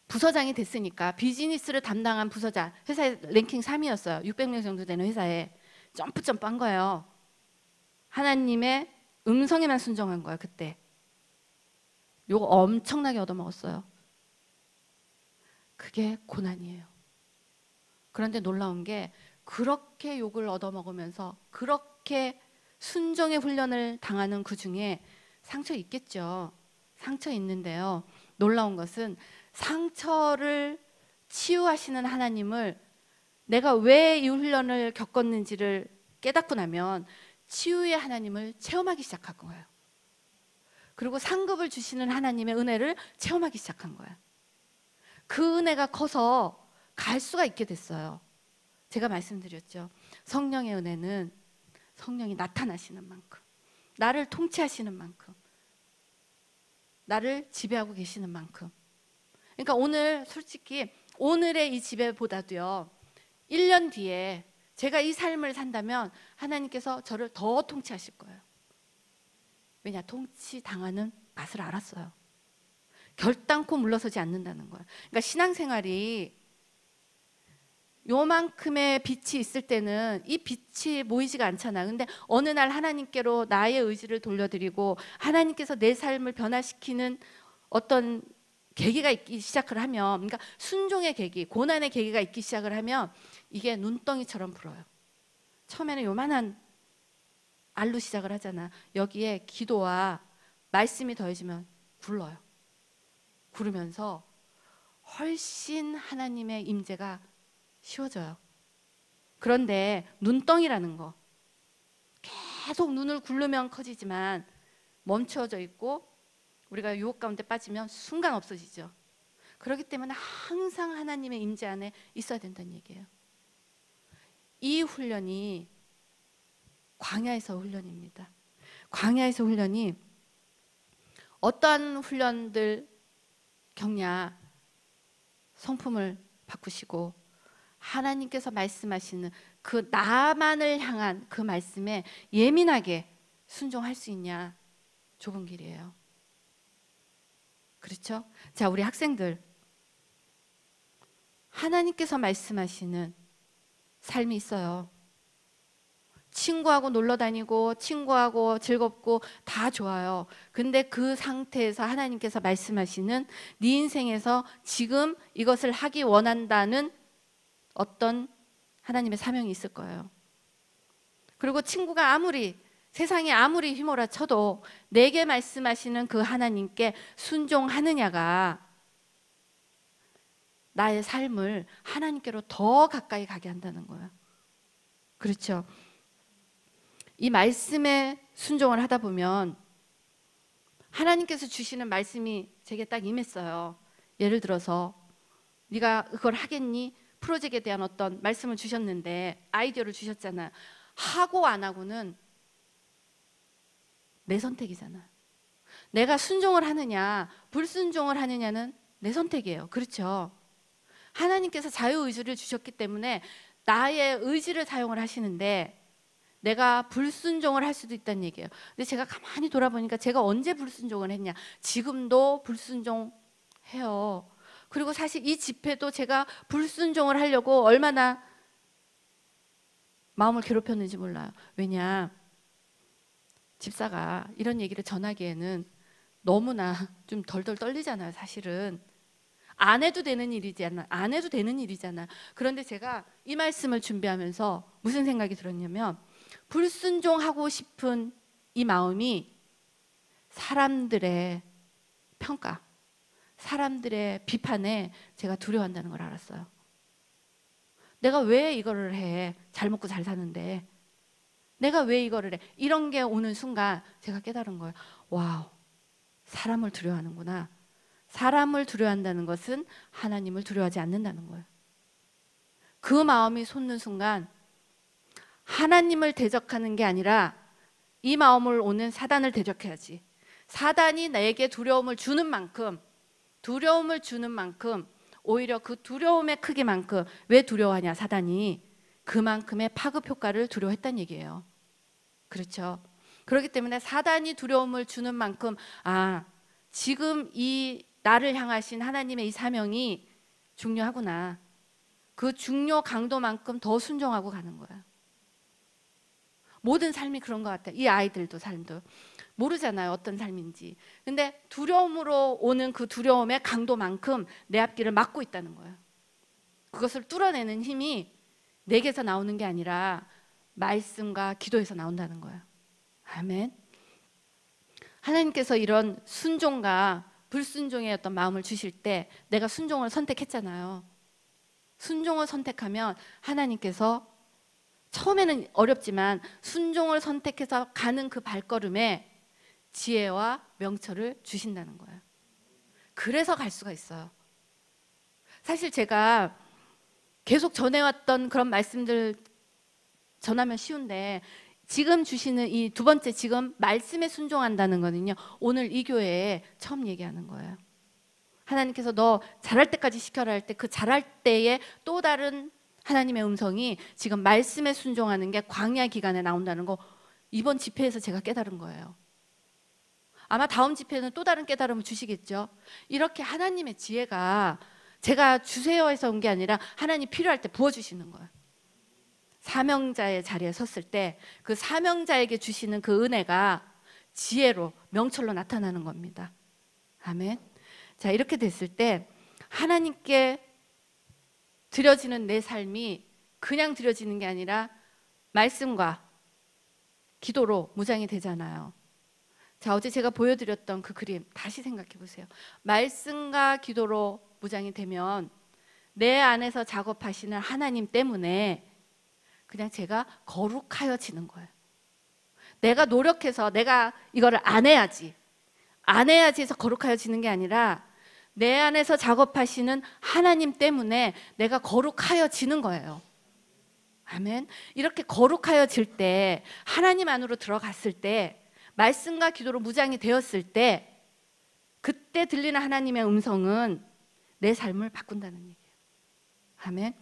부서장이 됐으니까 비즈니스를 담당한 부서장, 회사의 랭킹 3위였어요. 600명 정도 되는 회사에 점프한 거예요. 하나님의 음성에만 순종한 거예요. 그때 요거 엄청나게 얻어먹었어요. 그게 고난이에요. 그런데 놀라운 게 그렇게 욕을 얻어먹으면서 그렇게 순종의 훈련을 당하는 그 중에 상처 있겠죠. 상처 있는데요. 놀라운 것은 상처를 치유하시는 하나님을 내가 왜 이 훈련을 겪었는지를 깨닫고 나면 치유의 하나님을 체험하기 시작한 거예요. 그리고 상급을 주시는 하나님의 은혜를 체험하기 시작한 거예요. 그 은혜가 커서 갈 수가 있게 됐어요. 제가 말씀드렸죠. 성령의 은혜는 성령이 나타나시는 만큼, 나를 통치하시는 만큼, 나를 지배하고 계시는 만큼. 그러니까 오늘 솔직히 오늘의 이 지배보다도요, 1년 뒤에 제가 이 삶을 산다면 하나님께서 저를 더 통치하실 거예요. 왜냐? 통치당하는 맛을 알았어요. 결단코 물러서지 않는다는 거예요. 그러니까 신앙생활이 요만큼의 빛이 있을 때는 이 빛이 모이지가 않잖아. 근데 어느 날 하나님께로 나의 의지를 돌려드리고 하나님께서 내 삶을 변화시키는 어떤 계기가 있기 시작을 하면, 그러니까 순종의 계기, 고난의 계기가 있기 시작을 하면 이게 눈덩이처럼 불어요. 처음에는 요만한 알로 시작을 하잖아. 여기에 기도와 말씀이 더해지면 굴러요. 구르면서 훨씬 하나님의 임재가 쉬워져요. 그런데 눈덩이라는 거, 계속 눈을 굴르면 커지지만 멈춰져 있고 우리가 유혹 가운데 빠지면 순간 없어지죠. 그렇기 때문에 항상 하나님의 임재 안에 있어야 된다는 얘기예요. 이 훈련이 광야에서 훈련입니다. 광야에서 훈련이 어떠한 훈련들 경냐, 성품을 바꾸시고 하나님께서 말씀하시는 그 나만을 향한 그 말씀에 예민하게 순종할 수 있냐, 좁은 길이에요. 그렇죠? 자, 우리 학생들, 하나님께서 말씀하시는 삶이 있어요. 친구하고 놀러 다니고 친구하고 즐겁고 다 좋아요. 근데 그 상태에서 하나님께서 말씀하시는 네 인생에서 지금 이것을 하기 원한다는 어떤 하나님의 사명이 있을 거예요. 그리고 친구가 아무리 세상에 아무리 휘몰아쳐도 내게 말씀하시는 그 하나님께 순종하느냐가 나의 삶을 하나님께로 더 가까이 가게 한다는 거예요. 그렇죠? 이 말씀에 순종을 하다 보면 하나님께서 주시는 말씀이 제게 딱 임했어요. 예를 들어서 네가 그걸 하겠니? 프로젝트에 대한 어떤 말씀을 주셨는데, 아이디어를 주셨잖아요. 하고 안 하고는 내 선택이잖아. 내가 순종을 하느냐 불순종을 하느냐는 내 선택이에요. 그렇죠? 하나님께서 자유의지를 주셨기 때문에 나의 의지를 사용을 하시는데 내가 불순종을 할 수도 있다는 얘기예요. 근데 제가 가만히 돌아보니까 제가 언제 불순종을 했냐? 지금도 불순종해요. 그리고 사실 이 집회도 제가 불순종을 하려고 얼마나 마음을 괴롭혔는지 몰라요. 왜냐? 집사가 이런 얘기를 전하기에는 너무나 좀 덜덜 떨리잖아요. 사실은 안 해도 되는 일이잖아. 안 해도 되는 일이잖아. 그런데 제가 이 말씀을 준비하면서 무슨 생각이 들었냐면, 불순종하고 싶은 이 마음이 사람들의 평가, 사람들의 비판에 제가 두려워한다는 걸 알았어요. 내가 왜 이거를 해? 잘 먹고 잘 사는데 내가 왜 이거를 해? 이런 게 오는 순간 제가 깨달은 거예요. 와우, 사람을 두려워하는구나. 사람을 두려워한다는 것은 하나님을 두려워하지 않는다는 거예요. 그 마음이 솟는 순간 하나님을 대적하는 게 아니라 이 마음을 오는 사단을 대적해야지. 사단이 나에게 두려움을 주는 만큼 오히려 그 두려움의 크기만큼, 왜 두려워하냐 사단이? 그만큼의 파급 효과를 두려워했다는 얘기예요. 그렇죠? 그렇기 때문에 사단이 두려움을 주는 만큼 지금 이 나를 향하신 하나님의 이 사명이 중요하구나. 그 중요 강도만큼 더 순종하고 가는 거야. 모든 삶이 그런 것 같아요. 이 아이들도 삶도 모르잖아요, 어떤 삶인지. 근데 두려움으로 오는 그 두려움의 강도만큼 내 앞길을 막고 있다는 거예요. 그것을 뚫어내는 힘이 내게서 나오는 게 아니라 말씀과 기도에서 나온다는 거예요. 아멘. 하나님께서 이런 순종과 불순종의 어떤 마음을 주실 때 내가 순종을 선택했잖아요. 순종을 선택하면 하나님께서 처음에는 어렵지만 순종을 선택해서 가는 그 발걸음에 지혜와 명철을 주신다는 거예요. 그래서 갈 수가 있어요. 사실 제가 계속 전해왔던 그런 말씀들 전하면 쉬운데, 지금 주시는 이 두 번째, 지금 말씀에 순종한다는 거는요, 오늘 이 교회에 처음 얘기하는 거예요. 하나님께서 너 잘할 때까지 시켜라 할 때 그 잘할 때에 또 다른 하나님의 음성이 지금 말씀에 순종하는 게 광야 기간에 나온다는 거 이번 집회에서 제가 깨달은 거예요. 아마 다음 집회는 또 다른 깨달음을 주시겠죠. 이렇게 하나님의 지혜가 제가 주세요 해서 온 게 아니라 하나님 필요할 때 부어주시는 거예요. 사명자의 자리에 섰을 때 그 사명자에게 주시는 그 은혜가 지혜로 명철로 나타나는 겁니다. 아멘. 자, 이렇게 됐을 때 하나님께 드려지는 내 삶이 그냥 드려지는 게 아니라 말씀과 기도로 무장이 되잖아요. 자, 어제 제가 보여드렸던 그 그림 다시 생각해 보세요. 말씀과 기도로 무장이 되면 내 안에서 작업하시는 하나님 때문에 그냥 제가 거룩하여지는 거예요. 내가 노력해서 내가 이거를 안 해야지 해서 거룩하여지는 게 아니라 내 안에서 작업하시는 하나님 때문에 내가 거룩하여지는 거예요. 아멘. 이렇게 거룩하여질 때 하나님 안으로 들어갔을 때 말씀과 기도로 무장이 되었을 때 그때 들리는 하나님의 음성은 내 삶을 바꾼다는 얘기예요. 아멘.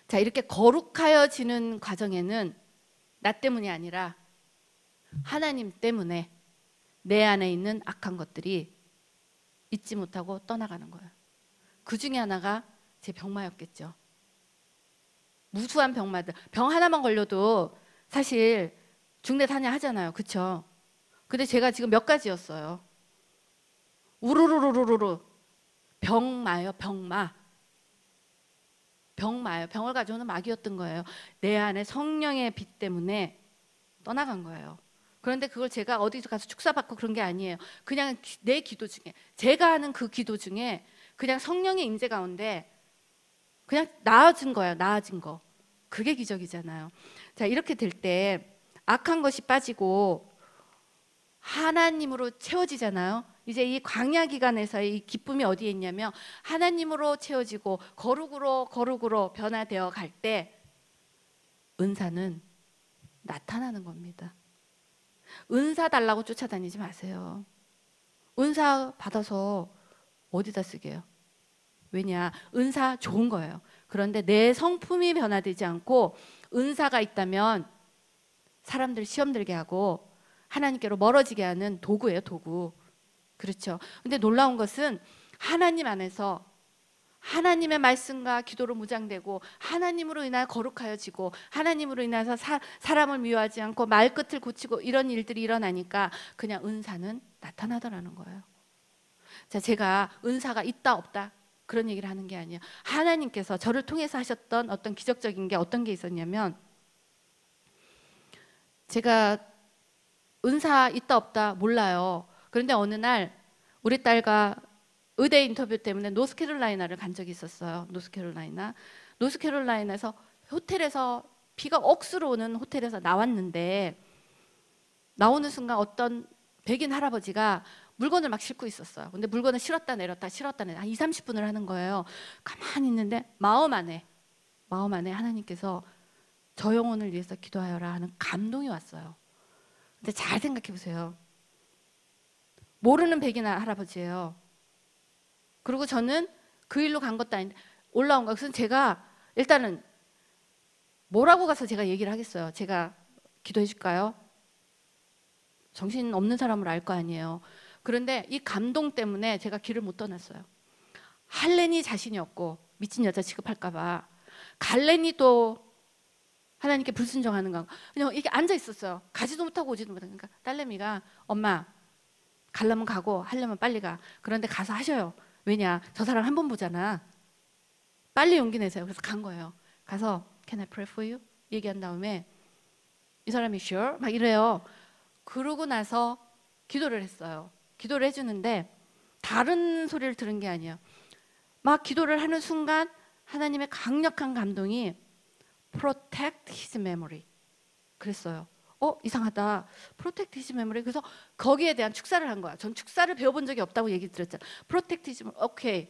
자, 이렇게 거룩하여지는 과정에는 나 때문이 아니라 하나님 때문에 내 안에 있는 악한 것들이 잊지 못하고 떠나가는 거예요. 그 중에 하나가 제 병마였겠죠. 무수한 병마들, 병 하나만 걸려도 사실 중대 탄야 하잖아요. 그렇죠? 근데 제가 지금 몇 가지였어요. 우르르르르르 병마요. 병마요. 병을 가져오는 마귀였던 거예요. 내 안에 성령의 빛 때문에 떠나간 거예요. 그런데 그걸 제가 어디 가서 축사받고 그런 게 아니에요. 그냥 내 기도 중에 제가 하는 그 기도 중에 그냥 성령의 임재 가운데 그냥 나아진 거예요. 나아진 거. 그게 기적이잖아요. 자, 이렇게 될 때 악한 것이 빠지고 하나님으로 채워지잖아요. 이제 이 광야 기간에서의 이 기쁨이 어디에 있냐면 하나님으로 채워지고 거룩으로 변화되어 갈 때 은사는 나타나는 겁니다. 은사 달라고 쫓아다니지 마세요. 은사 받아서 어디다 쓰게요? 왜냐? 은사 좋은 거예요. 그런데 내 성품이 변화되지 않고 은사가 있다면 사람들 시험 들게 하고 하나님께로 멀어지게 하는 도구예요. 도구. 그렇죠. 근데 놀라운 것은 하나님 안에서 하나님의 말씀과 기도로 무장되고 하나님으로 인하여 거룩하여지고 하나님으로 인해서 사람을 미워하지 않고 말끝을 고치고 이런 일들이 일어나니까 그냥 은사는 나타나더라는 거예요. 자, 제가 은사가 있다 없다 그런 얘기를 하는 게 아니에요. 하나님께서 저를 통해서 하셨던 어떤 기적적인 게 어떤 게 있었냐면 제가 은사 있다 없다 몰라요. 그런데 어느 날 우리 딸과 의대 인터뷰 때문에 노스캐롤라이나를 간 적이 있었어요. 노스캐롤라이나에서 호텔에서 비가 억수로 오는 호텔에서 나왔는데 나오는 순간 어떤 백인 할아버지가 물건을 막 싣고 있었어요. 근데 물건을 실었다 내렸다 한 2, 30분을 하는 거예요. 가만히 있는데 마음 안에 하나님께서 저 영혼을 위해서 기도하여라 하는 감동이 왔어요. 근데 잘 생각해 보세요. 모르는 백인 할아버지예요. 그리고 저는 그 일로 간 것도 아닌데 올라온 거예요. 그래서 제가 일단은 뭐라고 가서 제가 얘기를 하겠어요. 제가 기도해 줄까요? 정신 없는 사람을 알 거 아니에요. 그런데 이 감동 때문에 제가 길을 못 떠났어요. 할래니 자신이 없고 미친 여자 취급할까 봐 갈래니 또 하나님께 불순종하는 거 그냥 이렇게 앉아 있었어요. 가지도 못하고 오지도 못하고. 그러니까 딸내미가 엄마 가려면 가고 하려면 빨리 가. 그런데 가서 하셔요. 왜냐? 저 사람 한 번 보잖아. 빨리 용기 내세요. 그래서 간 거예요. 가서 Can I pray for you? 얘기한 다음에 이 사람이 sure? 막 이래요. 그러고 나서 기도를 했어요. 기도를 해주는데 다른 소리를 들은 게 아니에요. 막 기도를 하는 순간 하나님의 강력한 감동이 Protect his memory 그랬어요. 이상하다. Protect his memory. 그래서 거기에 대한 축사를 한 거야. 전 축사를 배워본 적이 없다고 얘기 드렸잖아. Protect his memory. 오케이.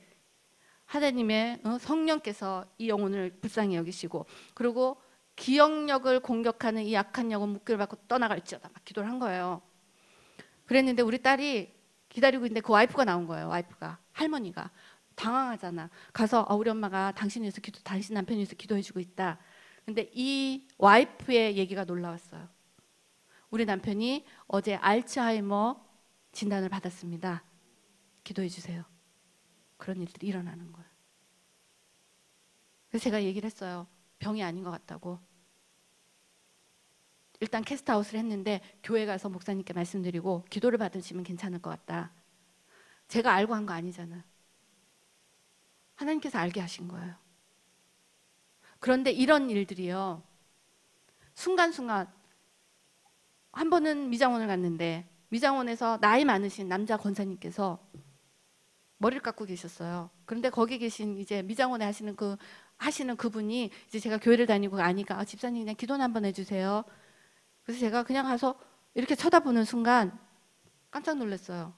하나님의 성령께서 이 영혼을 불쌍히 여기시고 그리고 기억력을 공격하는 이 악한 영혼 묶기를 받고 떠나갈지어다 막 기도를 한 거예요. 그랬는데 우리 딸이 기다리고 있는데 그 와이프가 나온 거예요. 와이프가 할머니가 당황하잖아. 가서 우리 엄마가 당신 위해서 당신 남편 위해서 기도해주고 있다. 근데 이 와이프의 얘기가 놀라웠어요. 우리 남편이 어제 알츠하이머 진단을 받았습니다. 기도해 주세요. 그런 일들이 일어나는 거예요. 그래서 제가 얘기를 했어요. 병이 아닌 것 같다고. 일단 캐스트아웃을 했는데 교회 가서 목사님께 말씀드리고 기도를 받으시면 괜찮을 것 같다. 제가 알고 한 거 아니잖아요. 하나님께서 알게 하신 거예요. 그런데 이런 일들이요, 순간순간. 한 번은 미장원을 갔는데 미장원에서 나이 많으신 남자 권사님께서 머리를 깎고 계셨어요. 그런데 거기 계신 이제 미장원에 하시는 그분이 이제 제가 교회를 다니고 아니까 집사님 그냥 기도나 한번 해주세요. 그래서 제가 그냥 가서 이렇게 쳐다보는 순간 깜짝 놀랐어요.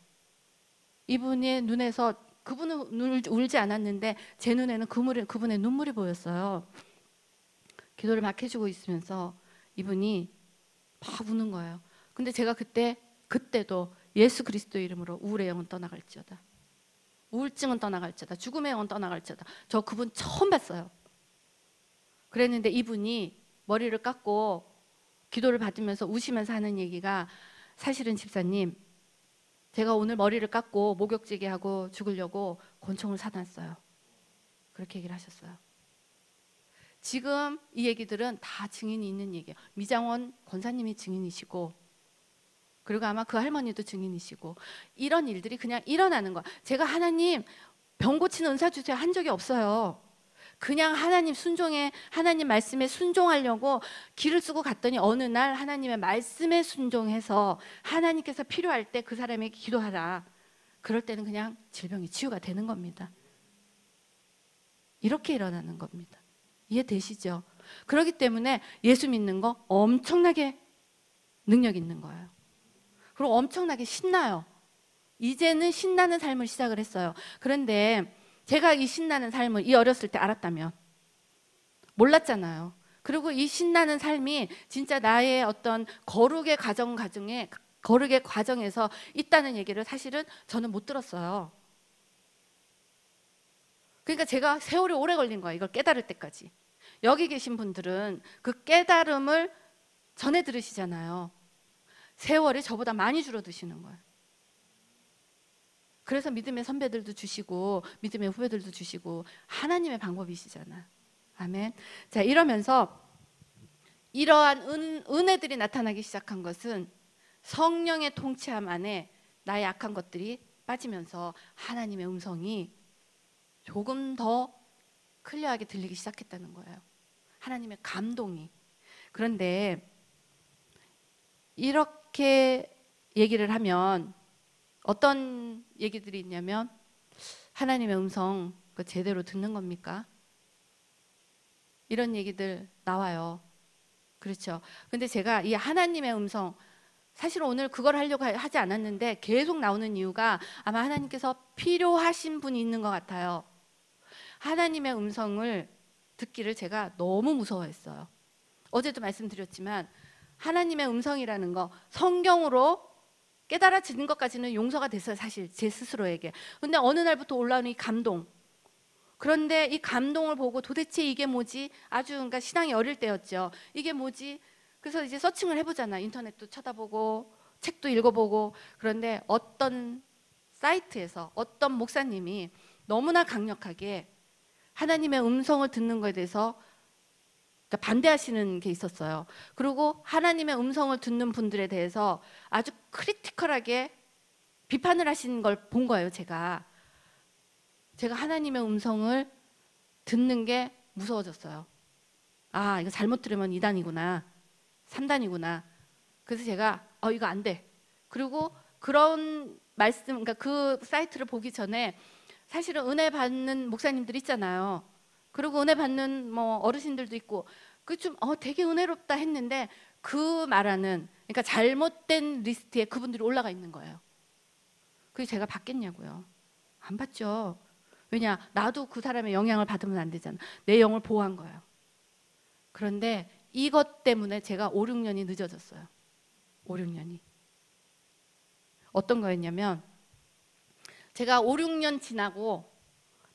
이분의 눈에서, 그분은 울지 않았는데 제 눈에는 그분의 눈물이 보였어요. 기도를 막 해주고 있으면서 이분이 막 우는 거예요. 근데 제가 그때도 예수 그리스도 이름으로 우울의 영은 떠나갈지어다, 우울증은 떠나갈지어다, 죽음의 영은 떠나갈지어다. 저 그분 처음 봤어요. 그랬는데 이분이 머리를 깎고 기도를 받으면서 우시면서 하는 얘기가, 사실은 집사님, 제가 오늘 머리를 깎고 목욕지게 하고 죽으려고 권총을 사놨어요. 그렇게 얘기를 하셨어요. 지금 이 얘기들은 다 증인이 있는 얘기예요. 미장원 권사님이 증인이시고, 그리고 아마 그 할머니도 증인이시고, 이런 일들이 그냥 일어나는 거야. 제가 하나님 병 고치는 은사 주세요 한 적이 없어요. 그냥 하나님 말씀에 순종하려고 길을 쓰고 갔더니 어느 날 하나님의 말씀에 순종해서 하나님께서 필요할 때 그 사람에게 기도하라. 그럴 때는 그냥 질병이 치유가 되는 겁니다. 이렇게 일어나는 겁니다. 이해되시죠? 그렇기 때문에 예수 믿는 거 엄청나게 능력 있는 거예요. 그리고 엄청나게 신나요. 이제는 신나는 삶을 시작을 했어요. 그런데 제가 이 신나는 삶을 이 어렸을 때 알았다면, 몰랐잖아요. 그리고 이 신나는 삶이 진짜 나의 어떤 거룩의 과정에서 있다는 얘기를 사실은 저는 못 들었어요. 그러니까 제가 세월이 오래 걸린 거예요. 이걸 깨달을 때까지. 여기 계신 분들은 그 깨달음을 전해 들으시잖아요. 세월이 저보다 많이 줄어드시는 거예요. 그래서 믿음의 선배들도 주시고 믿음의 후배들도 주시고 하나님의 방법이시잖아요. 아멘. 자, 이러면서 이러한 은혜들이 나타나기 시작한 것은 성령의 통치함 안에 나의 악한 것들이 빠지면서 하나님의 음성이 조금 더 클리어하게 들리기 시작했다는 거예요. 하나님의 감동이. 그런데 이렇게 얘기를 하면 어떤 얘기들이 있냐면, 하나님의 음성 제대로 듣는 겁니까? 이런 얘기들 나와요. 그렇죠. 근데 제가 이 하나님의 음성, 사실 오늘 그걸 하려고 하지 않았는데 계속 나오는 이유가 아마 하나님께서 필요하신 분이 있는 것 같아요. 하나님의 음성을 듣기를 제가 너무 무서워했어요. 어제도 말씀드렸지만 하나님의 음성이라는 거 성경으로 깨달아지는 것까지는 용서가 됐어요. 사실 제 스스로에게. 근데 어느 날부터 올라오는 이 감동, 그런데 이 감동을 보고 도대체 이게 뭐지? 그러니까 신앙이 어릴 때였죠. 이게 뭐지? 그래서 이제 서칭을 해보잖아. 인터넷도 쳐다보고 책도 읽어보고. 그런데 어떤 사이트에서 어떤 목사님이 너무나 강력하게 하나님의 음성을 듣는 것에 대해서 반대하시는 게 있었어요. 그리고 하나님의 음성을 듣는 분들에 대해서 아주 크리티컬하게 비판을 하시는 걸 본 거예요. 제가 하나님의 음성을 듣는 게 무서워졌어요. 이거 잘못 들으면 2단이구나 3단이구나. 그래서 제가 이거 안 돼. 그리고 그런 말씀, 그러니까 그 사이트를 보기 전에 사실은 은혜 받는 목사님들 있잖아요. 그리고 은혜 받는 뭐 어르신들도 있고, 그 좀 되게 은혜롭다 했는데 그 말하는, 그러니까 잘못된 리스트에 그분들이 올라가 있는 거예요. 그게 제가 받겠냐고요. 안 받죠. 왜냐, 나도 그 사람의 영향을 받으면 안 되잖아. 내 영을 보호한 거예요. 그런데 이것 때문에 제가 5, 6년이 늦어졌어요. 5, 6년이. 어떤 거였냐면, 제가 5, 6년 지나고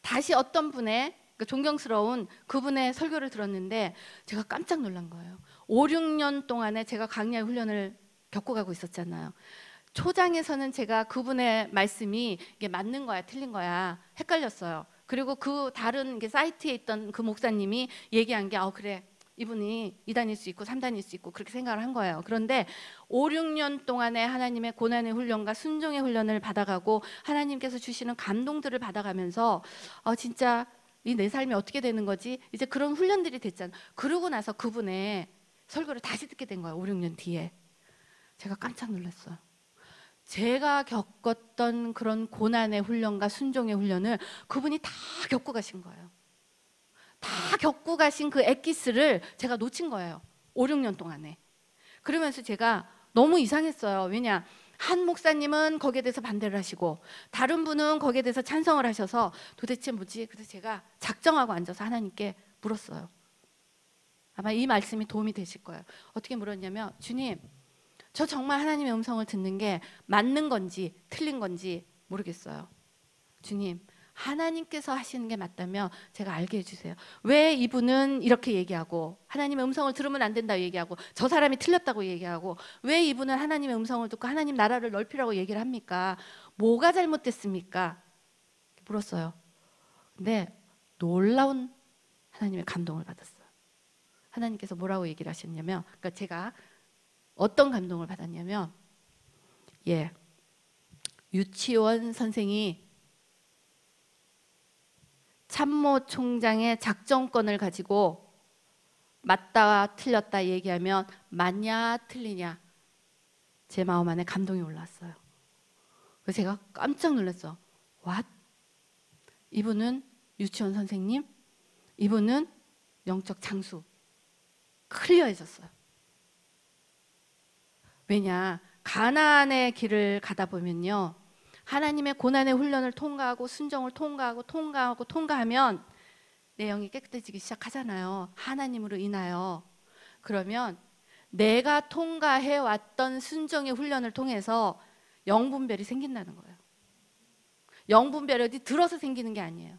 다시 어떤 분의 존경스러운 그분의 설교를 들었는데 제가 깜짝 놀란 거예요. 5, 6년 동안에 제가 강약 훈련을 겪어가고 있었잖아요. 초장에서는 제가 그분의 말씀이 이게 맞는 거야, 틀린 거야 헷갈렸어요. 그리고 그 다른 사이트에 있던 그 목사님이 얘기한 게 그래, 이분이 2단일 수 있고 3단일 수 있고 그렇게 생각을 한 거예요. 그런데 5, 6년 동안에 하나님의 고난의 훈련과 순종의 훈련을 받아가고 하나님께서 주시는 감동들을 받아가면서 진짜 이 내 삶이 어떻게 되는 거지? 이제 그런 훈련들이 됐잖아요. 그러고 나서 그분의 설교를 다시 듣게 된 거예요. 5, 6년 뒤에. 제가 깜짝 놀랐어요. 제가 겪었던 그런 고난의 훈련과 순종의 훈련을 그분이 다 겪고 가신 거예요. 다 겪고 가신 그 엑기스를 제가 놓친 거예요. 5, 6년 동안에. 그러면서 제가 너무 이상했어요. 왜냐? 한 목사님은 거기에 대해서 반대를 하시고 다른 분은 거기에 대해서 찬성을 하셔서 도대체 뭐지? 그래서 제가 작정하고 앉아서 하나님께 물었어요. 아마 이 말씀이 도움이 되실 거예요. 어떻게 물었냐면, 주님, 저 정말 하나님의 음성을 듣는 게 맞는 건지 틀린 건지 모르겠어요. 주님, 하나님께서 하시는 게 맞다면 제가 알게 해주세요. 왜 이분은 이렇게 얘기하고 하나님의 음성을 들으면 안 된다고 얘기하고 저 사람이 틀렸다고 얘기하고 왜 이분은 하나님의 음성을 듣고 하나님 나라를 넓히라고 얘기를 합니까? 뭐가 잘못됐습니까? 물었어요. 근데 놀라운 하나님의 감동을 받았어요. 하나님께서 뭐라고 얘기를 하셨냐면, 그러니까 제가 어떤 감동을 받았냐면, 유치원 선생이 참모 총장의 작전권을 가지고 맞다 틀렸다 얘기하면 맞냐 틀리냐, 제 마음 안에 감동이 올랐어요. 그래서 제가 깜짝 놀랐어. What? 이분은 유치원 선생님? 이분은 영적 장수. 클리어해졌어요. 왜냐? 가나안의 길을 가다 보면요, 하나님의 고난의 훈련을 통과하고 순종을 통과하면 내 영이 깨끗해지기 시작하잖아요. 하나님으로 인하여. 그러면 내가 통과해 왔던 순종의 훈련을 통해서 영분별이 생긴다는 거예요. 영분별이 어디 들어서 생기는 게 아니에요.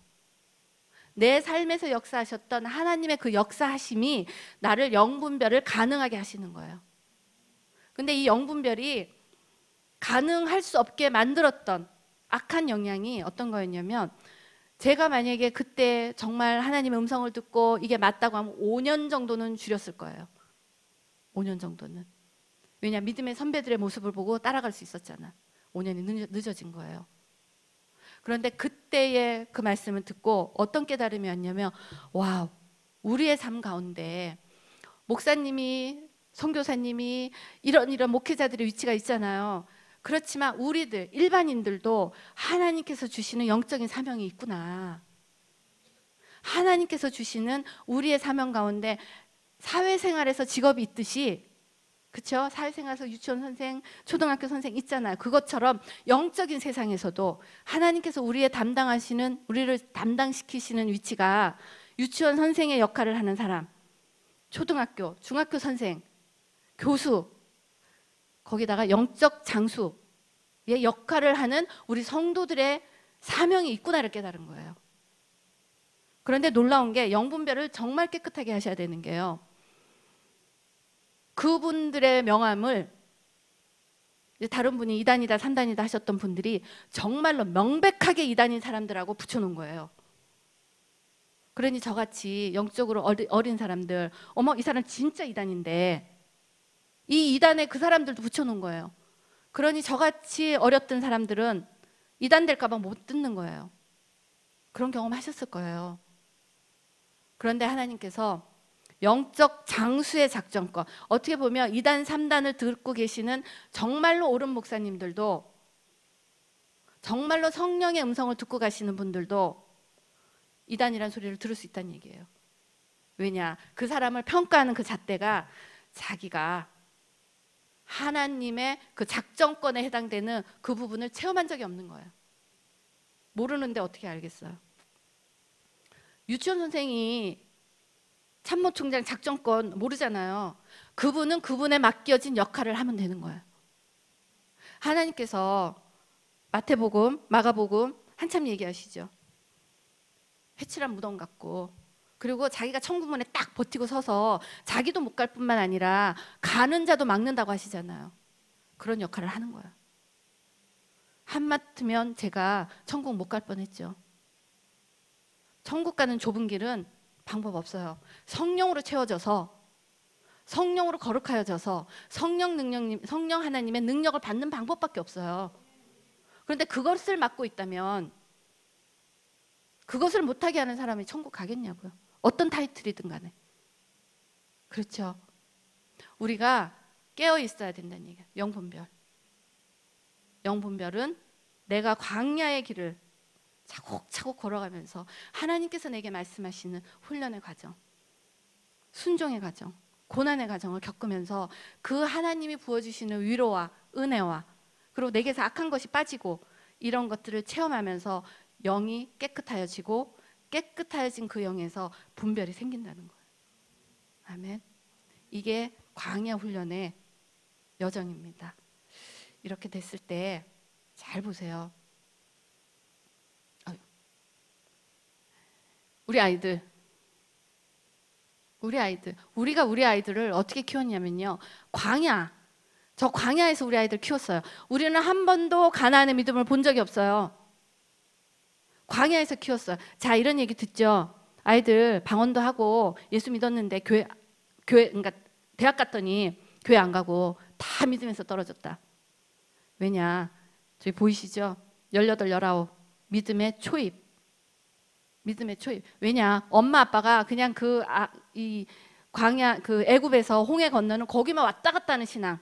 내 삶에서 역사하셨던 하나님의 그 역사하심이 나를 영분별을 가능하게 하시는 거예요. 근데 이 영분별이 가능할 수 없게 만들었던 악한 영향이 어떤 거였냐면, 제가 만약에 그때 정말 하나님의 음성을 듣고 이게 맞다고 하면 5년 정도는 줄였을 거예요. 5년 정도는. 왜냐? 믿음의 선배들의 모습을 보고 따라갈 수 있었잖아. 5년이 늦어진 거예요. 그런데 그때의 그 말씀을 듣고 어떤 깨달음이 왔냐면, 와우, 우리의 삶 가운데 목사님이, 선교사님이, 이런 목회자들의 위치가 있잖아요. 그렇지만 우리들 일반인들도 하나님께서 주시는 영적인 사명이 있구나. 하나님께서 주시는 우리의 사명 가운데 사회생활에서 직업이 있듯이, 그렇죠? 사회생활에서 유치원 선생, 초등학교 선생 있잖아요. 그것처럼 영적인 세상에서도 하나님께서 우리를 담당시키시는 위치가 유치원 선생의 역할을 하는 사람, 초등학교, 중학교 선생, 교수, 거기다가 영적 장수의 역할을 하는 우리 성도들의 사명이 있구나를 깨달은 거예요. 그런데 놀라운 게, 영분별을 정말 깨끗하게 하셔야 되는 게요, 그분들의 명함을 다른 분이 2단이다 3단이다 하셨던 분들이 정말로 명백하게 2단인 사람들하고 붙여놓은 거예요. 그러니 저같이 영적으로 어린 사람들, 어머 이 사람 진짜 2단인데 이 2단에 그 사람들도 붙여놓은 거예요. 그러니 저같이 어렸던 사람들은 2단 될까 봐 못 듣는 거예요. 그런 경험 하셨을 거예요. 그런데 하나님께서 영적 장수의 작전권, 어떻게 보면 2단 3단을 듣고 계시는 정말로 옳은 목사님들도, 정말로 성령의 음성을 듣고 가시는 분들도 2단이라는 소리를 들을 수 있다는 얘기예요. 왜냐? 그 사람을 평가하는 그 잣대가 자기가 하나님의 그 작전권에 해당되는 그 부분을 체험한 적이 없는 거예요. 모르는데 어떻게 알겠어요? 유치원 선생이 참모총장 작전권 모르잖아요. 그분은 그분에 맡겨진 역할을 하면 되는 거예요. 하나님께서 마태복음, 마가복음 한참 얘기하시죠. 회칠한 무덤 같고, 그리고 자기가 천국문에 딱 버티고 서서 자기도 못 갈 뿐만 아니라 가는 자도 막는다고 하시잖아요. 그런 역할을 하는 거예요. 한마디면 제가 천국 못 갈 뻔했죠. 천국 가는 좁은 길은 방법 없어요. 성령으로 채워져서, 성령으로 거룩하여져서 성령 하나님의 능력을 받는 방법밖에 없어요. 그런데 그것을 맡고 있다면 그것을 못하게 하는 사람이 천국 가겠냐고요. 어떤 타이틀이든 간에. 그렇죠. 우리가 깨어 있어야 된다는 얘기예요. 영분별. 영분별은 내가 광야의 길을 차곡차곡 걸어가면서 하나님께서 내게 말씀하시는 훈련의 과정, 순종의 과정, 고난의 과정을 겪으면서 그 하나님이 부어주시는 위로와 은혜와, 그리고 내게서 악한 것이 빠지고 이런 것들을 체험하면서 영이 깨끗하여지고, 깨끗하여진 그 영에서 분별이 생긴다는 거예요. 아멘. 이게 광야 훈련의 여정입니다. 이렇게 됐을 때 잘 보세요. 우리 아이들, 우리가 우리 아이들을 어떻게 키웠냐면요, 저 광야에서 우리 아이들 키웠어요. 우리는 한 번도 가나안의 믿음을 본 적이 없어요. 광야에서 키웠어요. 자, 이런 얘기 듣죠. 아이들 방언도 하고 예수 믿었는데 교회 그러니까 대학 갔더니 교회 안 가고 다 믿음에서 떨어졌다. 왜냐? 저기 보이시죠? 18, 19 믿음의 초입. 왜냐? 엄마 아빠가 그냥 이 광야 그 애굽에서 홍해 건너는 거기만 왔다 갔다 하는 신앙.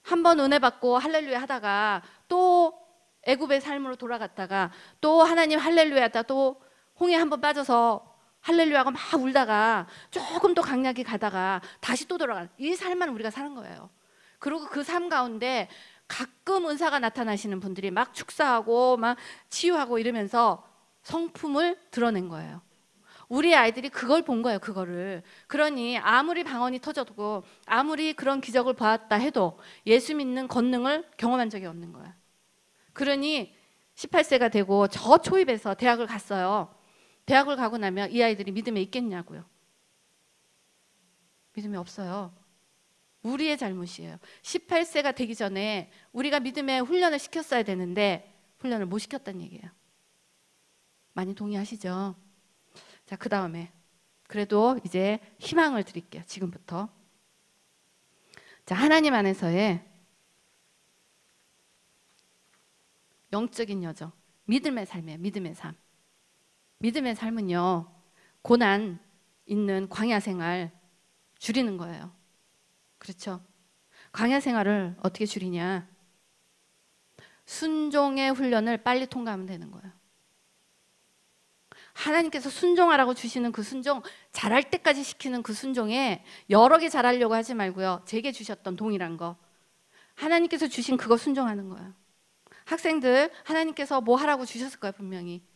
한 번 은혜 받고 할렐루야 하다가 또 애굽의 삶으로 돌아갔다가 또 하나님 할렐루야 하다 또 홍해 한 번 빠져서 할렐루야하고 막 울다가 조금 더 강약이 가다가 다시 또 돌아가는 이 삶만 우리가 사는 거예요. 그리고 그 삶 가운데 가끔 은사가 나타나시는 분들이 막 축사하고 막 치유하고 이러면서 성품을 드러낸 거예요. 우리 아이들이 그걸 본 거예요. 그거를. 그러니 아무리 방언이 터져도 아무리 그런 기적을 보았다 해도 예수 믿는 권능을 경험한 적이 없는 거예요. 그러니 18세가 되고 저 초입에서 대학을 갔어요. 대학을 가고 나면 이 아이들이 믿음에 있겠냐고요. 믿음이 없어요. 우리의 잘못이에요. 18세가 되기 전에 우리가 믿음의 훈련을 시켰어야 되는데 훈련을 못 시켰다는 얘기예요. 많이 동의하시죠? 자, 그 다음에 그래도 이제 희망을 드릴게요. 지금부터. 자, 하나님 안에서의 영적인 여정, 믿음의 삶이에요. 믿음의 삶. 믿음의 삶은요, 고난 있는 광야 생활 줄이는 거예요. 그렇죠? 광야 생활을 어떻게 줄이냐? 순종의 훈련을 빨리 통과하면 되는 거예요. 하나님께서 순종하라고 주시는 그 순종, 잘할 때까지 시키는 그 순종에 여러 개 잘하려고 하지 말고요. 제게 주셨던 동일한 거, 하나님께서 주신 그거 순종하는 거예요. 학생들, 하나님께서 뭐 하라고 주셨을 거예요. 분명히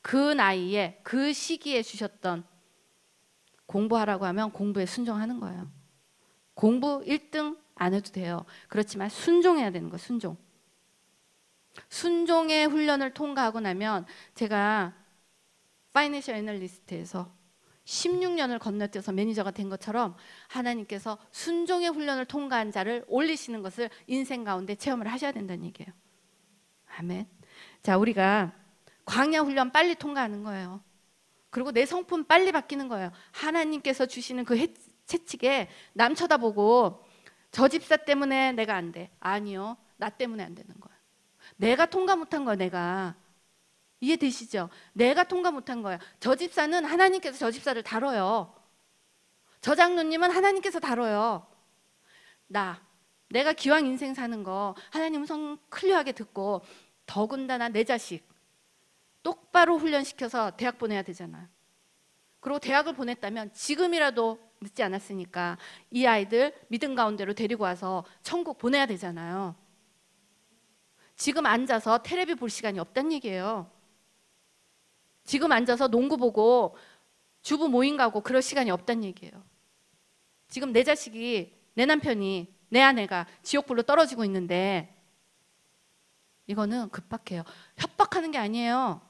그 나이에 그 시기에 주셨던 공부하라고 하면 공부에 순종하는 거예요. 공부 1등 안 해도 돼요. 그렇지만 순종해야 되는 거예요. 순종. 순종의 훈련을 통과하고 나면, 제가 파이낸셜 애널리스트에서 16년을 건너뛰어서 매니저가 된 것처럼 하나님께서 순종의 훈련을 통과한 자를 올리시는 것을 인생 가운데 체험을 하셔야 된다는 얘기예요. 아멘. 자, 우리가 광야 훈련 빨리 통과하는 거예요. 그리고 내 성품 빨리 바뀌는 거예요. 하나님께서 주시는 그 채찍에 남 쳐다보고 저 집사 때문에 내가 안 돼. 아니요. 나 때문에 안 되는 거예요. 내가 통과 못한 거예요. 내가. 이해되시죠? 내가 통과 못한 거예요. 저 집사는 하나님께서 저 집사를 다뤄요. 저 장로님은 하나님께서 다뤄요. 내가 기왕 인생 사는 거 하나님 성 클리어하게 듣고, 더군다나 내 자식 똑바로 훈련시켜서 대학 보내야 되잖아요. 그리고 대학을 보냈다면 지금이라도 늦지 않았으니까 이 아이들 믿음 가운데로 데리고 와서 천국 보내야 되잖아요. 지금 앉아서 텔레비 볼 시간이 없단 얘기예요. 지금 앉아서 농구 보고 주부 모임 가고 그럴 시간이 없단 얘기예요. 지금 내 자식이, 내 남편이, 내 아내가 지옥불로 떨어지고 있는데 이거는 급박해요. 협박하는 게 아니에요.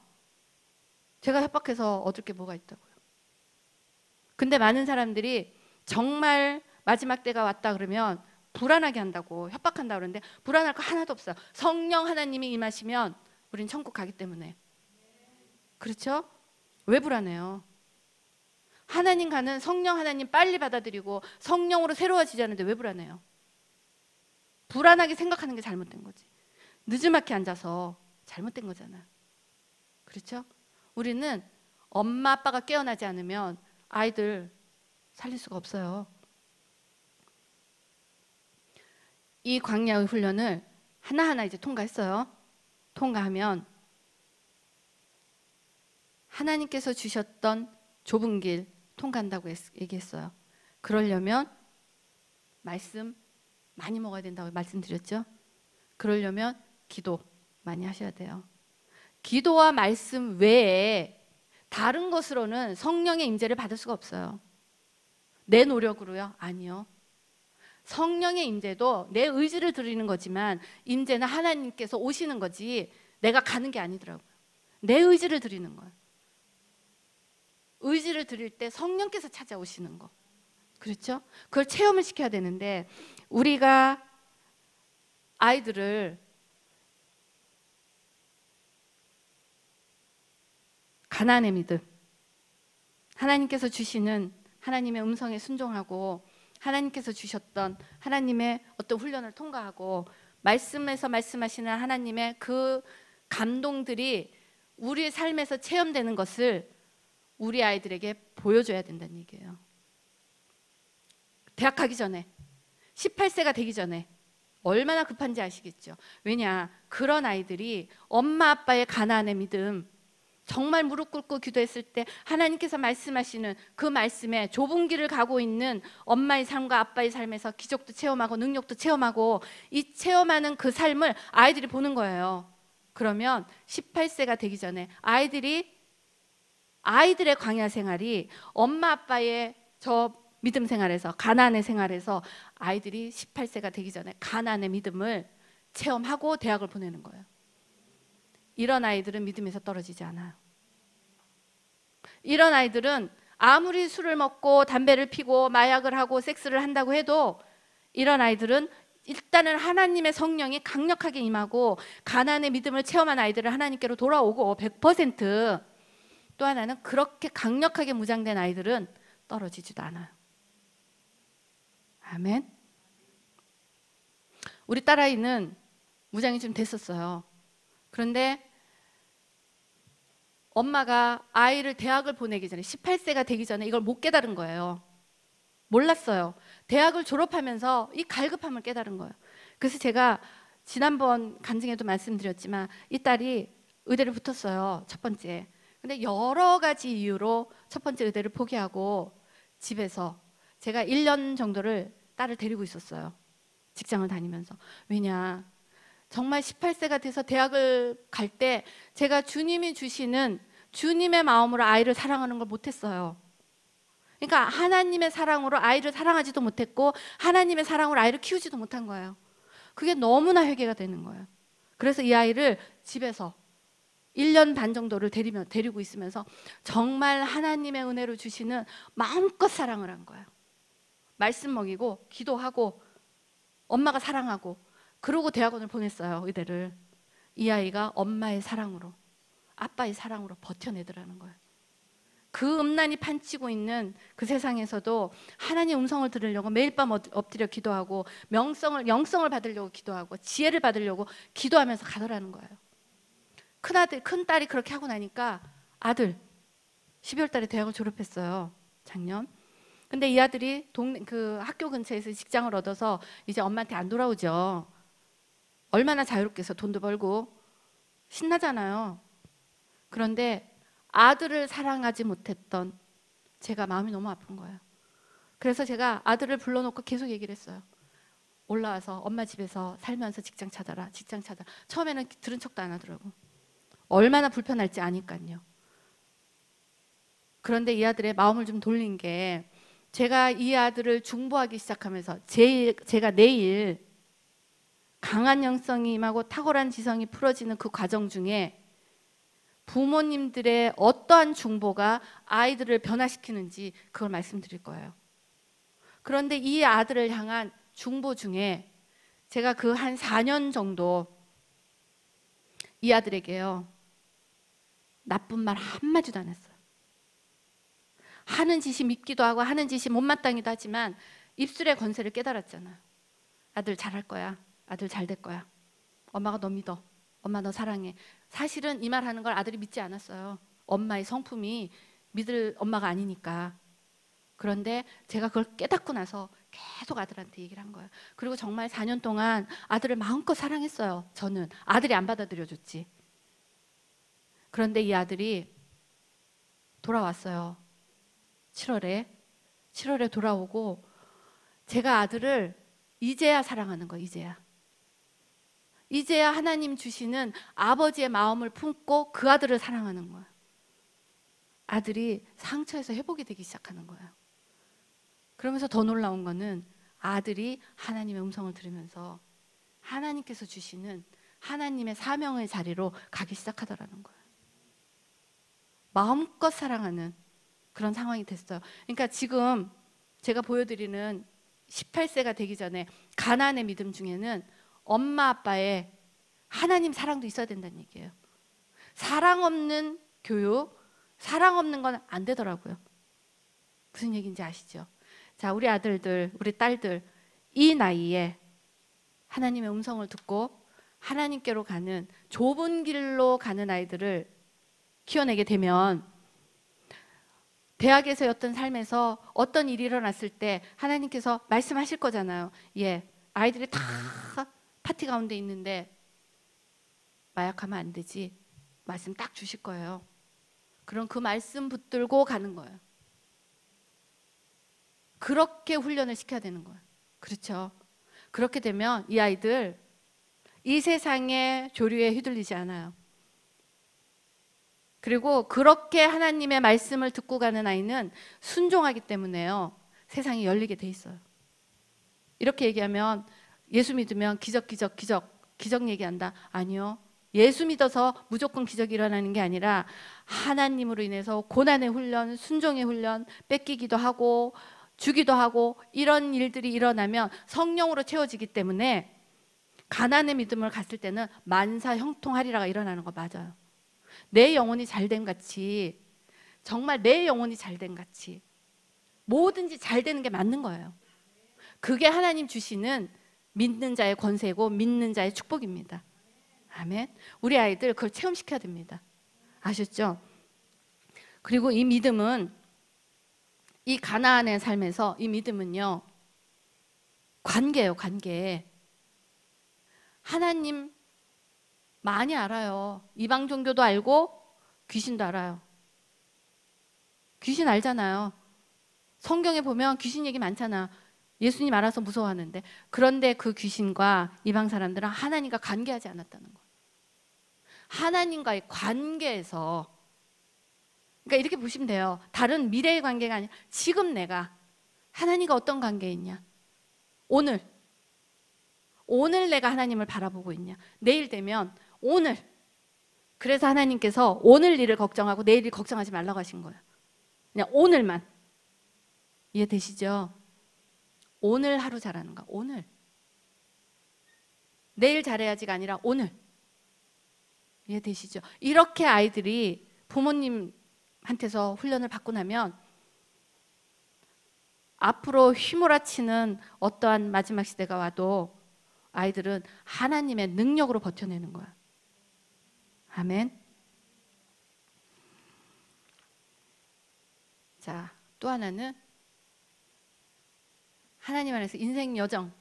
제가 협박해서 얻을 게 뭐가 있다고요. 근데 많은 사람들이 정말 마지막 때가 왔다 그러면 불안하게 한다고, 협박한다 그러는데 불안할 거 하나도 없어요. 성령 하나님이 임하시면 우린 천국 가기 때문에. 그렇죠? 왜 불안해요? 하나님 가는 성령 하나님 빨리 받아들이고 성령으로 새로워지자는데 왜 불안해요? 불안하게 생각하는 게 잘못된 거지. 늦지막히 앉아서 잘못된 거잖아. 그렇죠? 우리는 엄마 아빠가 깨어나지 않으면 아이들 살릴 수가 없어요. 이 광야의 훈련을 하나하나 이제 통과했어요. 통과하면 하나님께서 주셨던 좁은 길 통과한다고 얘기했어요. 그러려면 말씀 많이 먹어야 된다고 말씀드렸죠. 그러려면 기도 많이 하셔야 돼요. 기도와 말씀 외에 다른 것으로는 성령의 임재를 받을 수가 없어요. 내 노력으로요? 아니요. 성령의 임재도 내 의지를 드리는 거지만 임재는 하나님께서 오시는 거지 내가 가는 게 아니더라고요. 내 의지를 드리는 거예요. 의지를 드릴 때 성령께서 찾아오시는 거. 그렇죠? 그걸 체험을 시켜야 되는데 우리가 아이들을 가나안의 믿음, 하나님께서 주시는 하나님의 음성에 순종하고 하나님께서 주셨던 하나님의 어떤 훈련을 통과하고 말씀에서 말씀하시는 하나님의 그 감동들이 우리의 삶에서 체험되는 것을 우리 아이들에게 보여줘야 된다는 얘기예요. 대학 가기 전에 18세가 되기 전에 얼마나 급한지 아시겠죠? 왜냐? 그런 아이들이 엄마 아빠의 가나안의 믿음, 정말 무릎 꿇고 기도했을 때 하나님께서 말씀하시는 그 말씀에 좁은 길을 가고 있는 엄마의 삶과 아빠의 삶에서 기적도 체험하고 능력도 체험하고 이 체험하는 그 삶을 아이들이 보는 거예요. 그러면 18세가 되기 전에 아이들의 광야 생활이 엄마 아빠의 저 믿음 생활에서 가나안의 생활에서 아이들이 18세가 되기 전에 가나안의 믿음을 체험하고 대학을 보내는 거예요. 이런 아이들은 믿음에서 떨어지지 않아요. 이런 아이들은 아무리 술을 먹고 담배를 피고 마약을 하고 섹스를 한다고 해도 이런 아이들은 일단은 하나님의 성령이 강력하게 임하고 가나안의 믿음을 체험한 아이들은 하나님께로 돌아오고 100%. 또 하나는 그렇게 강력하게 무장된 아이들은 떨어지지도 않아요. 아멘. 우리 딸아이는 무장이 좀 됐었어요. 그런데 엄마가 아이를 대학을 보내기 전에 18세가 되기 전에 이걸 못 깨달은 거예요. 몰랐어요. 대학을 졸업하면서 이 갈급함을 깨달은 거예요. 그래서 제가 지난번 간증에도 말씀드렸지만 이 딸이 의대를 붙었어요. 첫 번째. 근데 여러 가지 이유로 첫 번째 의대를 포기하고 집에서 제가 1년 정도를 딸을 데리고 있었어요. 직장을 다니면서. 왜냐? 정말 18세가 돼서 대학을 갈 때 제가 주님이 주시는 주님의 마음으로 아이를 사랑하는 걸 못했어요. 그러니까 하나님의 사랑으로 아이를 사랑하지도 못했고 하나님의 사랑으로 아이를 키우지도 못한 거예요. 그게 너무나 회개가 되는 거예요. 그래서 이 아이를 집에서 1년 반 정도를 데리고 있으면서 정말 하나님의 은혜로 주시는 마음껏 사랑을 한 거예요. 말씀 먹이고 기도하고 엄마가 사랑하고 그러고 대학원을 보냈어요. 의대를. 이 아이가 엄마의 사랑으로 아빠의 사랑으로 버텨내더라는 거예요. 그 음란이 판치고 있는 그 세상에서도 하나님의 음성을 들으려고 매일 밤 엎드려 기도하고 영성을 받으려고 기도하고 지혜를 받으려고 기도하면서 가더라는 거예요. 큰딸이 그렇게 하고 나니까 아들 12월 달에 대학을 졸업했어요. 작년. 근데 이 아들이 그 학교 근처에서 직장을 얻어서 이제 엄마한테 안 돌아오죠. 얼마나 자유롭겠어. 돈도 벌고 신나잖아요. 그런데 아들을 사랑하지 못했던 제가 마음이 너무 아픈 거예요. 그래서 제가 아들을 불러놓고 계속 얘기를 했어요. 올라와서 엄마 집에서 살면서 직장 찾아라. 직장 찾아라. 처음에는 들은 척도 안 하더라고. 얼마나 불편할지 아니까요. 그런데 이 아들의 마음을 좀 돌린 게 제가 이 아들을 중보하기 시작하면서 제가 내일 강한 영성이 임하고 탁월한 지성이 풀어지는 그 과정 중에 부모님들의 어떠한 중보가 아이들을 변화시키는지 그걸 말씀드릴 거예요. 그런데 이 아들을 향한 중보 중에 제가 그 한 4년 정도 이 아들에게요, 나쁜 말 한마디도 안 했어요. 하는 짓이 밉기도 하고 하는 짓이 못마땅히도 하지만 입술의 권세를 깨달았잖아요. 아들 잘할 거야. 아들 잘 될 거야. 엄마가 너 믿어. 엄마 너 사랑해. 사실은 이 말 하는 걸 아들이 믿지 않았어요. 엄마의 성품이 믿을 엄마가 아니니까. 그런데 제가 그걸 깨닫고 나서 계속 아들한테 얘기를 한 거예요. 그리고 정말 4년 동안 아들을 마음껏 사랑했어요. 저는 아들이 안 받아들여줬지. 그런데 이 아들이 돌아왔어요. 7월에 돌아오고 제가 아들을 이제야 사랑하는 거예요. 이제야 하나님 주시는 아버지의 마음을 품고 그 아들을 사랑하는 거예요. 아들이 상처에서 회복이 되기 시작하는 거예요. 그러면서 더 놀라운 거는 아들이 하나님의 음성을 들으면서 하나님께서 주시는 하나님의 사명의 자리로 가기 시작하더라는 거예요. 마음껏 사랑하는 그런 상황이 됐어요. 그러니까 지금 제가 보여드리는 18세가 되기 전에 가나안의 믿음 중에는 엄마 아빠의 하나님 사랑도 있어야 된다는 얘기예요. 사랑 없는 교육, 사랑 없는 건 안 되더라고요. 무슨 얘기인지 아시죠? 자, 우리 아들들, 우리 딸들 이 나이에 하나님의 음성을 듣고 하나님께로 가는 좁은 길로 가는 아이들을 키워내게 되면 대학에서의 어떤 삶에서 어떤 일이 일어났을 때 하나님께서 말씀하실 거잖아요. 예, 아이들이 다 파티 가운데 있는데 마약하면 안 되지. 말씀 딱 주실 거예요. 그럼 그 말씀 붙들고 가는 거예요. 그렇게 훈련을 시켜야 되는 거예요. 그렇죠? 그렇게 되면 이 아이들 이 세상의 조류에 휘둘리지 않아요. 그리고 그렇게 하나님의 말씀을 듣고 가는 아이는 순종하기 때문에요, 세상이 열리게 돼 있어요. 이렇게 얘기하면 예수 믿으면 기적 얘기한다. 아니요. 예수 믿어서 무조건 기적이 일어나는 게 아니라 하나님으로 인해서 고난의 훈련, 순종의 훈련, 뺏기기도 하고 주기도 하고 이런 일들이 일어나면 성령으로 채워지기 때문에 가나안의 믿음을 갔을 때는 만사 형통하리라가 일어나는 거 맞아요. 내 영혼이 잘된 같이, 정말 내 영혼이 잘된 같이 뭐든지 잘 되는 게 맞는 거예요. 그게 하나님 주시는 믿는 자의 권세고 믿는 자의 축복입니다. 아멘. 우리 아이들 그걸 체험시켜야 됩니다. 아셨죠? 그리고 이 믿음은, 이 가나안의 삶에서 이 믿음은요, 관계예요. 관계. 하나님 많이 알아요. 이방 종교도 알고 귀신도 알아요. 귀신 알잖아요. 성경에 보면 귀신 얘기 많잖아. 예수님 알아서 무서워하는데. 그런데 그 귀신과 이방 사람들은 하나님과 관계하지 않았다는 거예요. 하나님과의 관계에서, 그러니까 이렇게 보시면 돼요. 다른 미래의 관계가 아니라 지금 내가 하나님과 어떤 관계에 있냐. 오늘 내가 하나님을 바라보고 있냐. 내일 되면 오늘. 그래서 하나님께서 오늘 일을 걱정하고 내일 일 걱정하지 말라고 하신 거예요. 그냥 오늘만. 이해되시죠? 오늘 하루 잘하는 거. 오늘. 내일 잘해야지가 아니라 오늘. 이해되시죠? 이렇게 아이들이 부모님한테서 훈련을 받고 나면 앞으로 휘몰아치는 어떠한 마지막 시대가 와도 아이들은 하나님의 능력으로 버텨내는 거야. 아멘. 자, 또 하나는 하나님 안에서 인생 여정.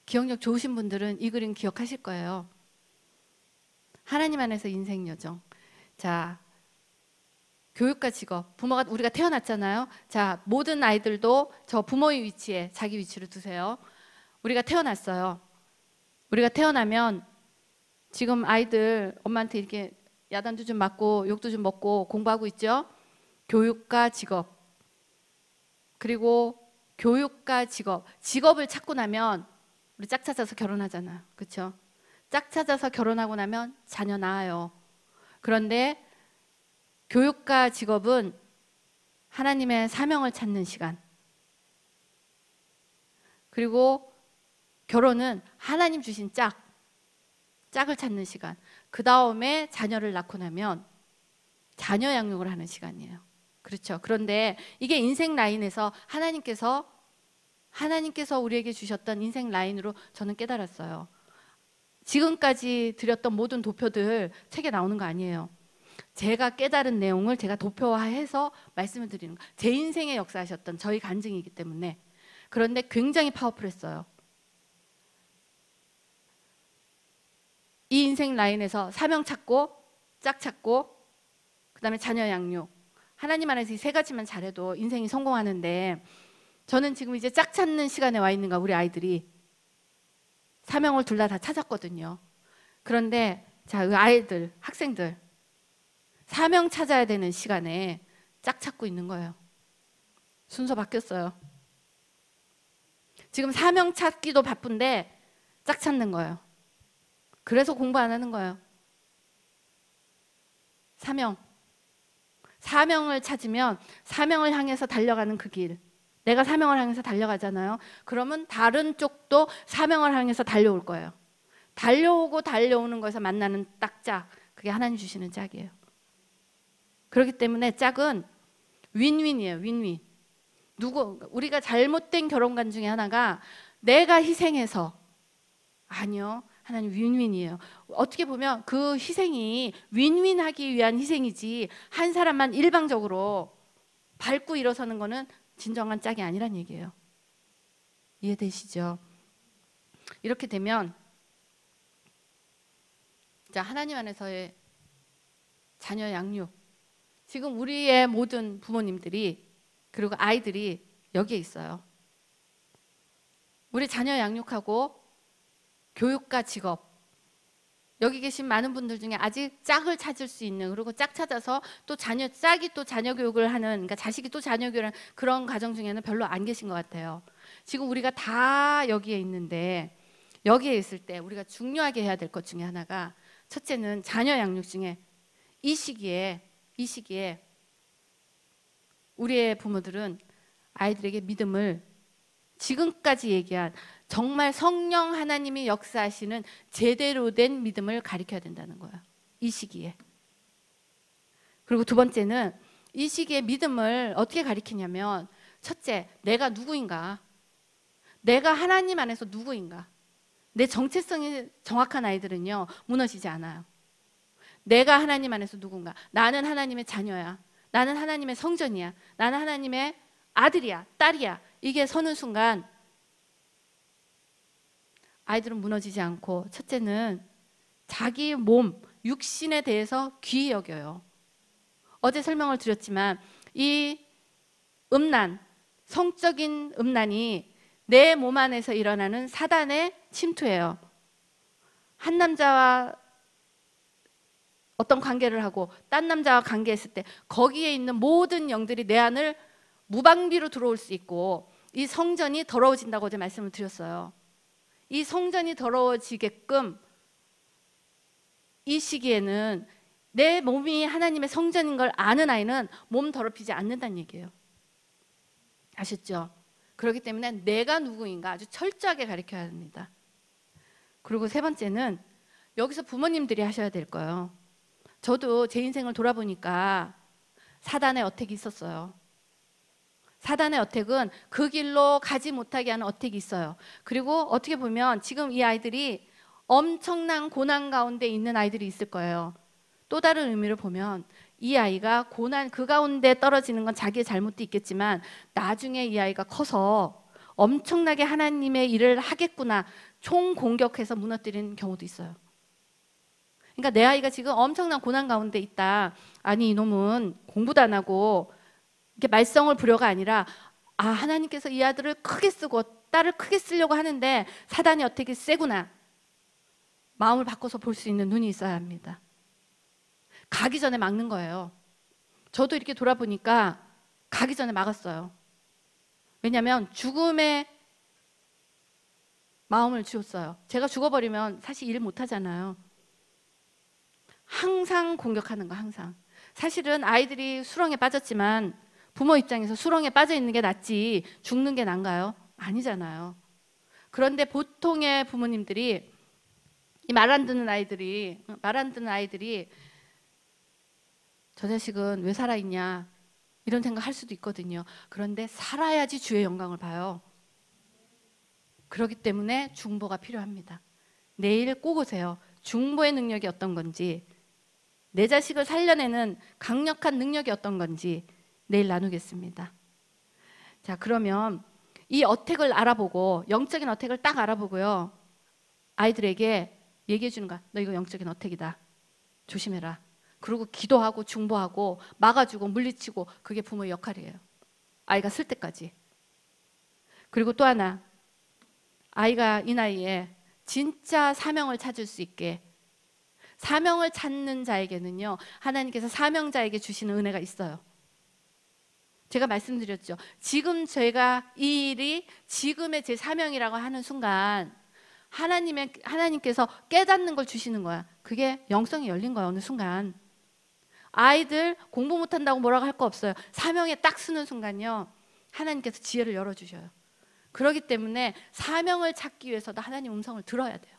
기억력 좋으신 분들은 이 그림 기억하실 거예요. 하나님 안에서 인생 여정. 자, 교육과 직업. 부모가, 우리가 태어났잖아요. 자, 모든 아이들도 저 부모의 위치에 자기 위치를 두세요. 우리가 태어났어요. 우리가 태어나면 지금 아이들 엄마한테 이렇게 야단도 좀 맞고 욕도 좀 먹고 공부하고 있죠. 교육과 직업. 그리고 교육과 직업. 직업을 찾고 나면 우리 짝 찾아서 결혼하잖아요. 그렇죠? 짝 찾아서 결혼하고 나면 자녀 낳아요. 그런데 교육과 직업은 하나님의 사명을 찾는 시간, 그리고 결혼은 하나님 주신 짝을 찾는 시간, 그 다음에 자녀를 낳고 나면 자녀 양육을 하는 시간이에요. 그렇죠. 그런데 이게 인생 라인에서 하나님께서 우리에게 주셨던 인생 라인으로 저는 깨달았어요. 지금까지 드렸던 모든 도표들 책에 나오는 거 아니에요. 제가 깨달은 내용을 제가 도표화해서 말씀을 드리는 거. 제 인생에 역사하셨던 저희 간증이기 때문에. 그런데 굉장히 파워풀했어요. 이 인생 라인에서 사명 찾고 짝 찾고 그다음에 자녀 양육, 하나님 안에서 이 세 가지만 잘해도 인생이 성공하는데, 저는 지금 이제 짝 찾는 시간에 와 있는가. 우리 아이들이 사명을 둘 다 찾았거든요. 그런데 자, 그 아이들, 학생들 사명 찾아야 되는 시간에 짝 찾고 있는 거예요. 순서 바뀌었어요. 지금 사명 찾기도 바쁜데 짝 찾는 거예요. 그래서 공부 안 하는 거예요. 사명을 찾으면 사명을 향해서 달려가는 그 길, 내가 사명을 향해서 달려가잖아요. 그러면 다른 쪽도 사명을 향해서 달려올 거예요. 달려오는 거에서 만나는 딱 짝, 그게 하나님 주시는 짝이에요. 그렇기 때문에 짝은 윈윈이에요. 윈윈. 우리가 잘못된 결혼관 중에 하나가 내가 희생해서, 아니요, 하나님 윈윈이에요. 어떻게 보면 그 희생이 윈윈하기 위한 희생이지, 한 사람만 일방적으로 밟고 일어서는 거는 진정한 짝이 아니란 얘기예요. 이해되시죠? 이렇게 되면 자, 하나님 안에서의 자녀 양육, 지금 우리의 모든 부모님들이 그리고 아이들이 여기에 있어요. 우리 자녀 양육하고 교육과 직업, 여기 계신 많은 분들 중에 아직 짝을 찾을 수 있는, 그리고 짝 찾아서 또 짝이 또 자녀 교육을 하는, 그러니까 자식이 또 자녀 교육을 하는 그런 가정 중에는 별로 안 계신 것 같아요. 지금 우리가 다 여기에 있는데, 여기에 있을 때 우리가 중요하게 해야 될 것 중에 하나가, 첫째는 자녀 양육 중에 이 시기에 우리의 부모들은 아이들에게 믿음을, 지금까지 얘기한 정말 성령 하나님이 역사하시는 제대로 된 믿음을 가르쳐야 된다는 거예요. 이 시기에. 그리고 두 번째는 이 시기에 믿음을 어떻게 가르치냐면, 첫째, 내가 누구인가? 내가 하나님 안에서 누구인가? 내 정체성이 정확한 아이들은요, 무너지지 않아요. 내가 하나님 안에서 누군가? 나는 하나님의 자녀야. 나는 하나님의 성전이야. 나는 하나님의 아들이야, 딸이야. 이게 서는 순간 아이들은 무너지지 않고, 첫째는 자기 몸, 육신에 대해서 귀히 여겨요. 어제 설명을 드렸지만 이 음란, 성적인 음란이 내 몸 안에서 일어나는 사단의 침투예요. 한 남자와 어떤 관계를 하고 딴 남자와 관계했을 때 거기에 있는 모든 영들이 내 안을 무방비로 들어올 수 있고, 이 성전이 더러워진다고 어제 말씀을 드렸어요. 이 성전이 더러워지게끔 이 시기에는 내 몸이 하나님의 성전인 걸 아는 아이는 몸 더럽히지 않는다는 얘기예요. 아셨죠? 그렇기 때문에 내가 누구인가 아주 철저하게 가르쳐야 합니다. 그리고 세 번째는 여기서 부모님들이 하셔야 될 거예요. 저도 제 인생을 돌아보니까 사단의 어택이 있었어요. 사단의 어택은 그 길로 가지 못하게 하는 어택이 있어요. 그리고 어떻게 보면 지금 이 아이들이 엄청난 고난 가운데 있는 아이들이 있을 거예요. 또 다른 의미를 보면 이 아이가 고난 그 가운데 떨어지는 건 자기의 잘못도 있겠지만, 나중에 이 아이가 커서 엄청나게 하나님의 일을 하겠구나, 총 공격해서 무너뜨리는 경우도 있어요. 그러니까 내 아이가 지금 엄청난 고난 가운데 있다. 아니, 이놈은 공부도 안 하고 이렇게 말썽을 부려가 아니라, 아, 하나님께서 이 아들을 크게 쓰고 딸을 크게 쓰려고 하는데 사단이 어떻게 세구나. 마음을 바꿔서 볼 수 있는 눈이 있어야 합니다. 가기 전에 막는 거예요. 저도 이렇게 돌아보니까 가기 전에 막았어요. 왜냐하면 죽음의 마음을 주었어요. 제가 죽어버리면 사실 일 못하잖아요. 항상 공격하는 거, 항상. 사실은 아이들이 수렁에 빠졌지만 부모 입장에서 수렁에 빠져 있는 게 낫지 죽는 게 나은가요? 아니잖아요. 그런데 보통의 부모님들이 이 말 안 듣는 아이들이 저 자식은 왜 살아있냐 이런 생각 할 수도 있거든요. 그런데 살아야지 주의 영광을 봐요. 그렇기 때문에 중보가 필요합니다. 내일 꼭 오세요. 중보의 능력이 어떤 건지, 내 자식을 살려내는 강력한 능력이 어떤 건지 내일 나누겠습니다. 자, 그러면 이 어택을 알아보고, 영적인 어택을 딱 알아보고요, 아이들에게 얘기해 주는 거야. 너 이거 영적인 어택이다. 조심해라. 그리고 기도하고 중보하고 막아주고 물리치고, 그게 부모의 역할이에요. 아이가 쓸 때까지. 그리고 또 하나, 아이가 이 나이에 진짜 사명을 찾을 수 있게, 사명을 찾는 자에게는요, 하나님께서 사명자에게 주시는 은혜가 있어요. 제가 말씀드렸죠. 지금 제가 이 일이 지금의 제 사명이라고 하는 순간 하나님께서 깨닫는 걸 주시는 거야. 그게 영성이 열린 거야. 어느 순간 아이들 공부 못한다고 뭐라고 할 거 없어요. 사명에 딱 쓰는 순간요, 하나님께서 지혜를 열어주셔요. 그렇기 때문에 사명을 찾기 위해서도 하나님 음성을 들어야 돼요.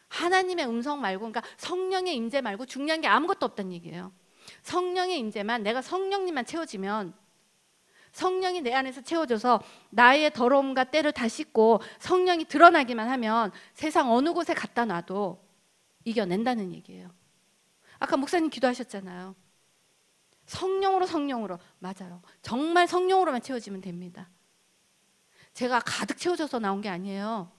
하나님의 음성 말고, 그러니까 성령의 임재 말고 중요한 게 아무것도 없다는 얘기예요. 성령의 임재만, 내가 성령님만 채워지면, 성령이 내 안에서 채워져서 나의 더러움과 때를 다 씻고 성령이 드러나기만 하면 세상 어느 곳에 갖다 놔도 이겨낸다는 얘기예요. 아까 목사님 기도하셨잖아요. 성령으로. 맞아요. 정말 성령으로만 채워지면 됩니다. 제가 가득 채워져서 나온 게 아니에요.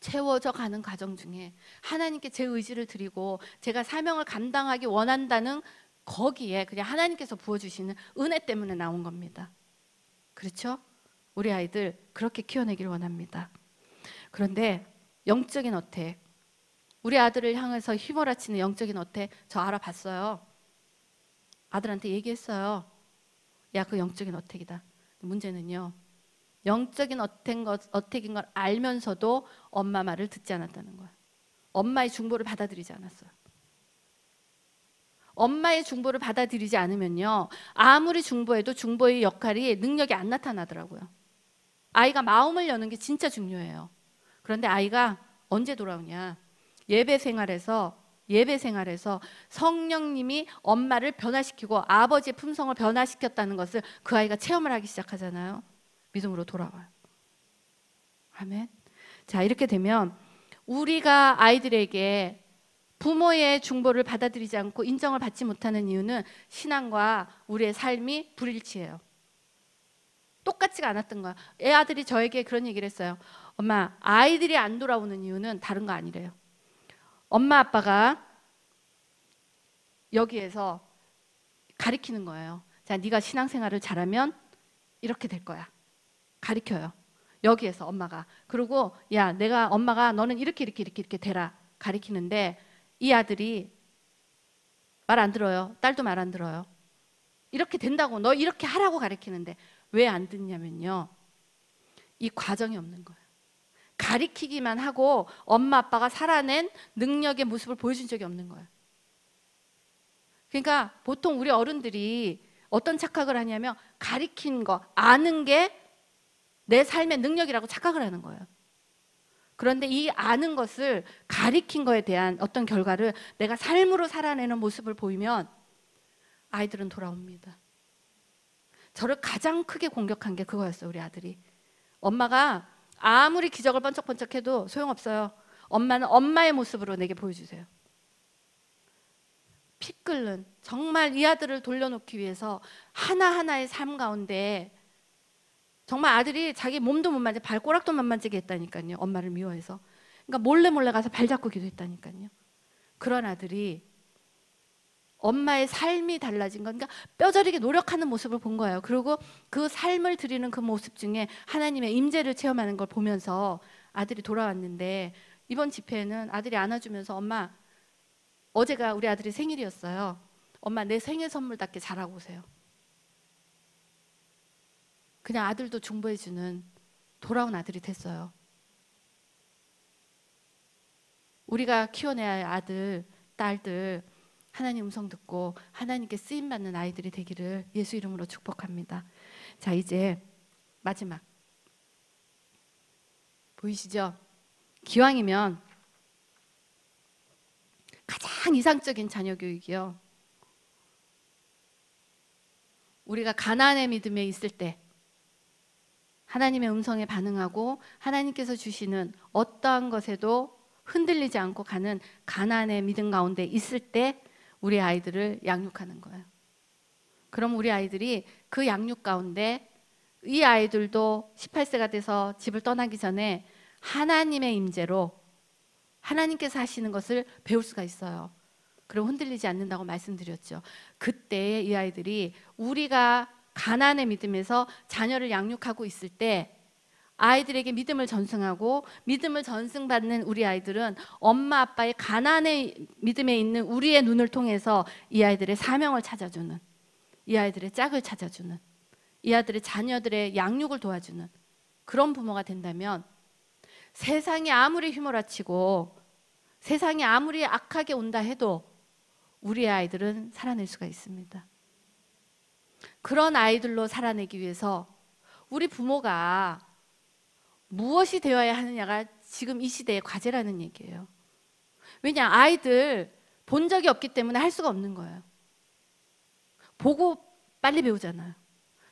채워져 가는 과정 중에 하나님께 제 의지를 드리고 제가 사명을 감당하기 원한다는 거기에 그냥 하나님께서 부어주시는 은혜 때문에 나온 겁니다. 그렇죠? 우리 아이들 그렇게 키워내기를 원합니다. 그런데 영적인 어택, 우리 아들을 향해서 휘몰아치는 영적인 어택, 저 알아봤어요. 아들한테 얘기했어요. 야, 그 영적인 어택이다. 문제는요, 영적인 어택인 걸 알면서도 엄마 말을 듣지 않았다는 거야. 엄마의 중보를 받아들이지 않았어요. 엄마의 중보를 받아들이지 않으면요, 아무리 중보해도 중보의 역할이, 능력이 안 나타나더라고요. 아이가 마음을 여는 게 진짜 중요해요. 그런데 아이가 언제 돌아오냐, 예배 생활에서 성령님이 엄마를 변화시키고 아버지의 품성을 변화시켰다는 것을 그 아이가 체험을 하기 시작하잖아요. 믿음으로 돌아와요. 아멘. 자, 이렇게 되면 우리가 아이들에게 부모의 중보를 받아들이지 않고 인정을 받지 못하는 이유는 신앙과 우리의 삶이 불일치해요. 똑같지가 않았던 거야. 애 아들이 저에게 그런 얘기를 했어요. 엄마, 아이들이 안 돌아오는 이유는 다른 거 아니래요. 엄마 아빠가 여기에서 가리키는 거예요. 자, 네가 신앙생활을 잘하면 이렇게 될 거야. 가리켜요. 여기에서 엄마가. 그리고 야, 엄마가 너는 이렇게 되라 가리키는데, 이 아들이 말 안 들어요. 딸도 말 안 들어요. 이렇게 된다고, 너 이렇게 하라고 가리키는데 왜 안 듣냐면요, 이 과정이 없는 거예요. 가리키기만 하고 엄마 아빠가 살아낸 능력의 모습을 보여준 적이 없는 거예요. 그러니까 보통 우리 어른들이 어떤 착각을 하냐면, 가리킨 거, 아는 게 내 삶의 능력이라고 착각을 하는 거예요. 그런데 이 아는 것을, 가리킨 거에 대한 어떤 결과를 내가 삶으로 살아내는 모습을 보이면 아이들은 돌아옵니다. 저를 가장 크게 공격한 게 그거였어요. 우리 아들이. 엄마가 아무리 기적을 번쩍번쩍해도 소용없어요. 엄마는 엄마의 모습으로 내게 보여주세요. 피 끓는, 정말 이 아들을 돌려놓기 위해서 하나하나의 삶 가운데 정말 아들이 자기 몸도 못 만지고 발꼬락도 못 만지게 했다니까요. 엄마를 미워해서. 그러니까 몰래 가서 발 잡고 기도했다니까요. 그런 아들이 엄마의 삶이 달라진 건, 그러니까 뼈저리게 노력하는 모습을 본 거예요. 그리고 그 삶을 드리는 그 모습 중에 하나님의 임재를 체험하는 걸 보면서 아들이 돌아왔는데, 이번 집회에는 아들이 안아주면서, 엄마, 어제가 우리 아들이 생일이었어요. 엄마, 내 생일 선물답게 잘하고 오세요. 그냥 아들도 중보해주는 돌아온 아들이 됐어요. 우리가 키워내야 할 아들, 딸들 하나님 음성 듣고 하나님께 쓰임받는 아이들이 되기를 예수 이름으로 축복합니다. 자, 이제 마지막 보이시죠? 기왕이면 가장 이상적인 자녀 교육이요, 우리가 가나안의 믿음에 있을 때 하나님의 음성에 반응하고 하나님께서 주시는 어떠한 것에도 흔들리지 않고 가는 가나안의 믿음 가운데 있을 때 우리 아이들을 양육하는 거예요. 그럼 우리 아이들이 그 양육 가운데, 이 아이들도 18세가 돼서 집을 떠나기 전에 하나님의 임재로 하나님께서 하시는 것을 배울 수가 있어요. 그럼 흔들리지 않는다고 말씀드렸죠. 그때 이 아이들이 우리가 가나안의 믿음에서 자녀를 양육하고 있을 때 아이들에게 믿음을 전승하고, 믿음을 전승받는 우리 아이들은 엄마 아빠의 가나안의 믿음에 있는 우리의 눈을 통해서 이 아이들의 사명을 찾아주는, 이 아이들의 짝을 찾아주는, 이 아이들의 자녀들의 양육을 도와주는 그런 부모가 된다면 세상이 아무리 휘몰아치고 세상이 아무리 악하게 온다 해도 우리 아이들은 살아낼 수가 있습니다. 그런 아이들로 살아내기 위해서 우리 부모가 무엇이 되어야 하느냐가 지금 이 시대의 과제라는 얘기예요. 왜냐, 아이들 본 적이 없기 때문에 할 수가 없는 거예요. 보고 빨리 배우잖아요.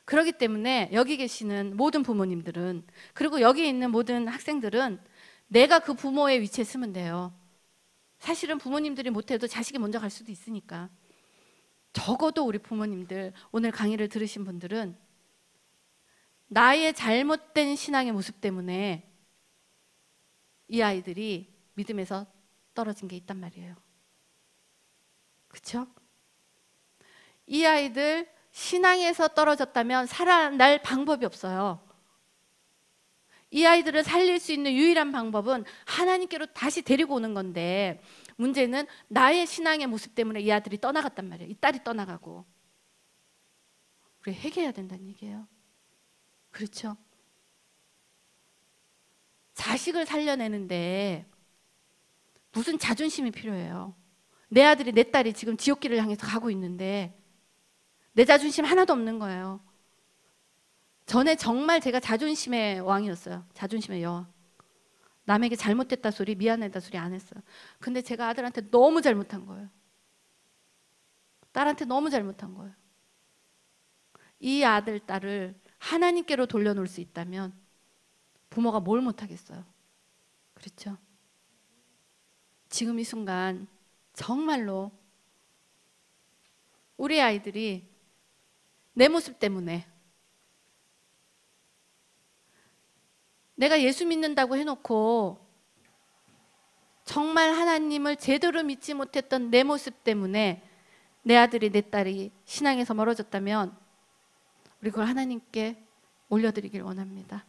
그렇기 때문에 여기 계시는 모든 부모님들은, 그리고 여기 있는 모든 학생들은 내가 그 부모의 위치에 서면 돼요. 사실은 부모님들이 못해도 자식이 먼저 갈 수도 있으니까. 적어도 우리 부모님들, 오늘 강의를 들으신 분들은 나의 잘못된 신앙의 모습 때문에 이 아이들이 믿음에서 떨어진 게 있단 말이에요. 그렇죠? 이 아이들 신앙에서 떨어졌다면 살아날 방법이 없어요. 이 아이들을 살릴 수 있는 유일한 방법은 하나님께로 다시 데리고 오는 건데, 문제는 나의 신앙의 모습 때문에 이 아들이 떠나갔단 말이에요. 이 딸이 떠나가고. 우리 회개해야 된다는 얘기예요. 그렇죠? 자식을 살려내는데 무슨 자존심이 필요해요. 내 아들이, 내 딸이 지금 지옥길을 향해서 가고 있는데 내 자존심 하나도 없는 거예요. 전에 정말 제가 자존심의 왕이었어요. 자존심의 여왕. 남에게 잘못됐다 소리, 미안하다 소리 안 했어요. 근데 제가 아들한테 너무 잘못한 거예요. 딸한테 너무 잘못한 거예요. 이 아들, 딸을 하나님께로 돌려놓을 수 있다면 부모가 뭘 못하겠어요. 그렇죠? 지금 이 순간 정말로 우리 아이들이 내 모습 때문에, 내가 예수 믿는다고 해놓고 정말 하나님을 제대로 믿지 못했던 내 모습 때문에 내 아들이, 내 딸이 신앙에서 멀어졌다면 우리 그걸 하나님께 올려드리길 원합니다.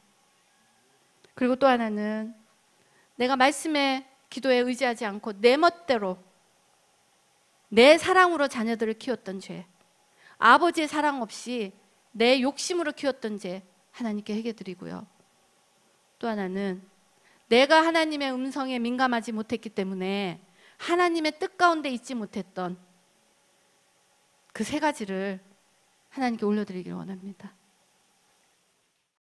그리고 또 하나는, 내가 말씀에, 기도에 의지하지 않고 내 멋대로 내 사랑으로 자녀들을 키웠던 죄, 아버지의 사랑 없이 내 욕심으로 키웠던 죄 하나님께 회개드리고요. 또 하나는, 내가 하나님의 음성에 민감하지 못했기 때문에 하나님의 뜻 가운데 있지 못했던 그 세 가지를 하나님께 올려드리길 원합니다.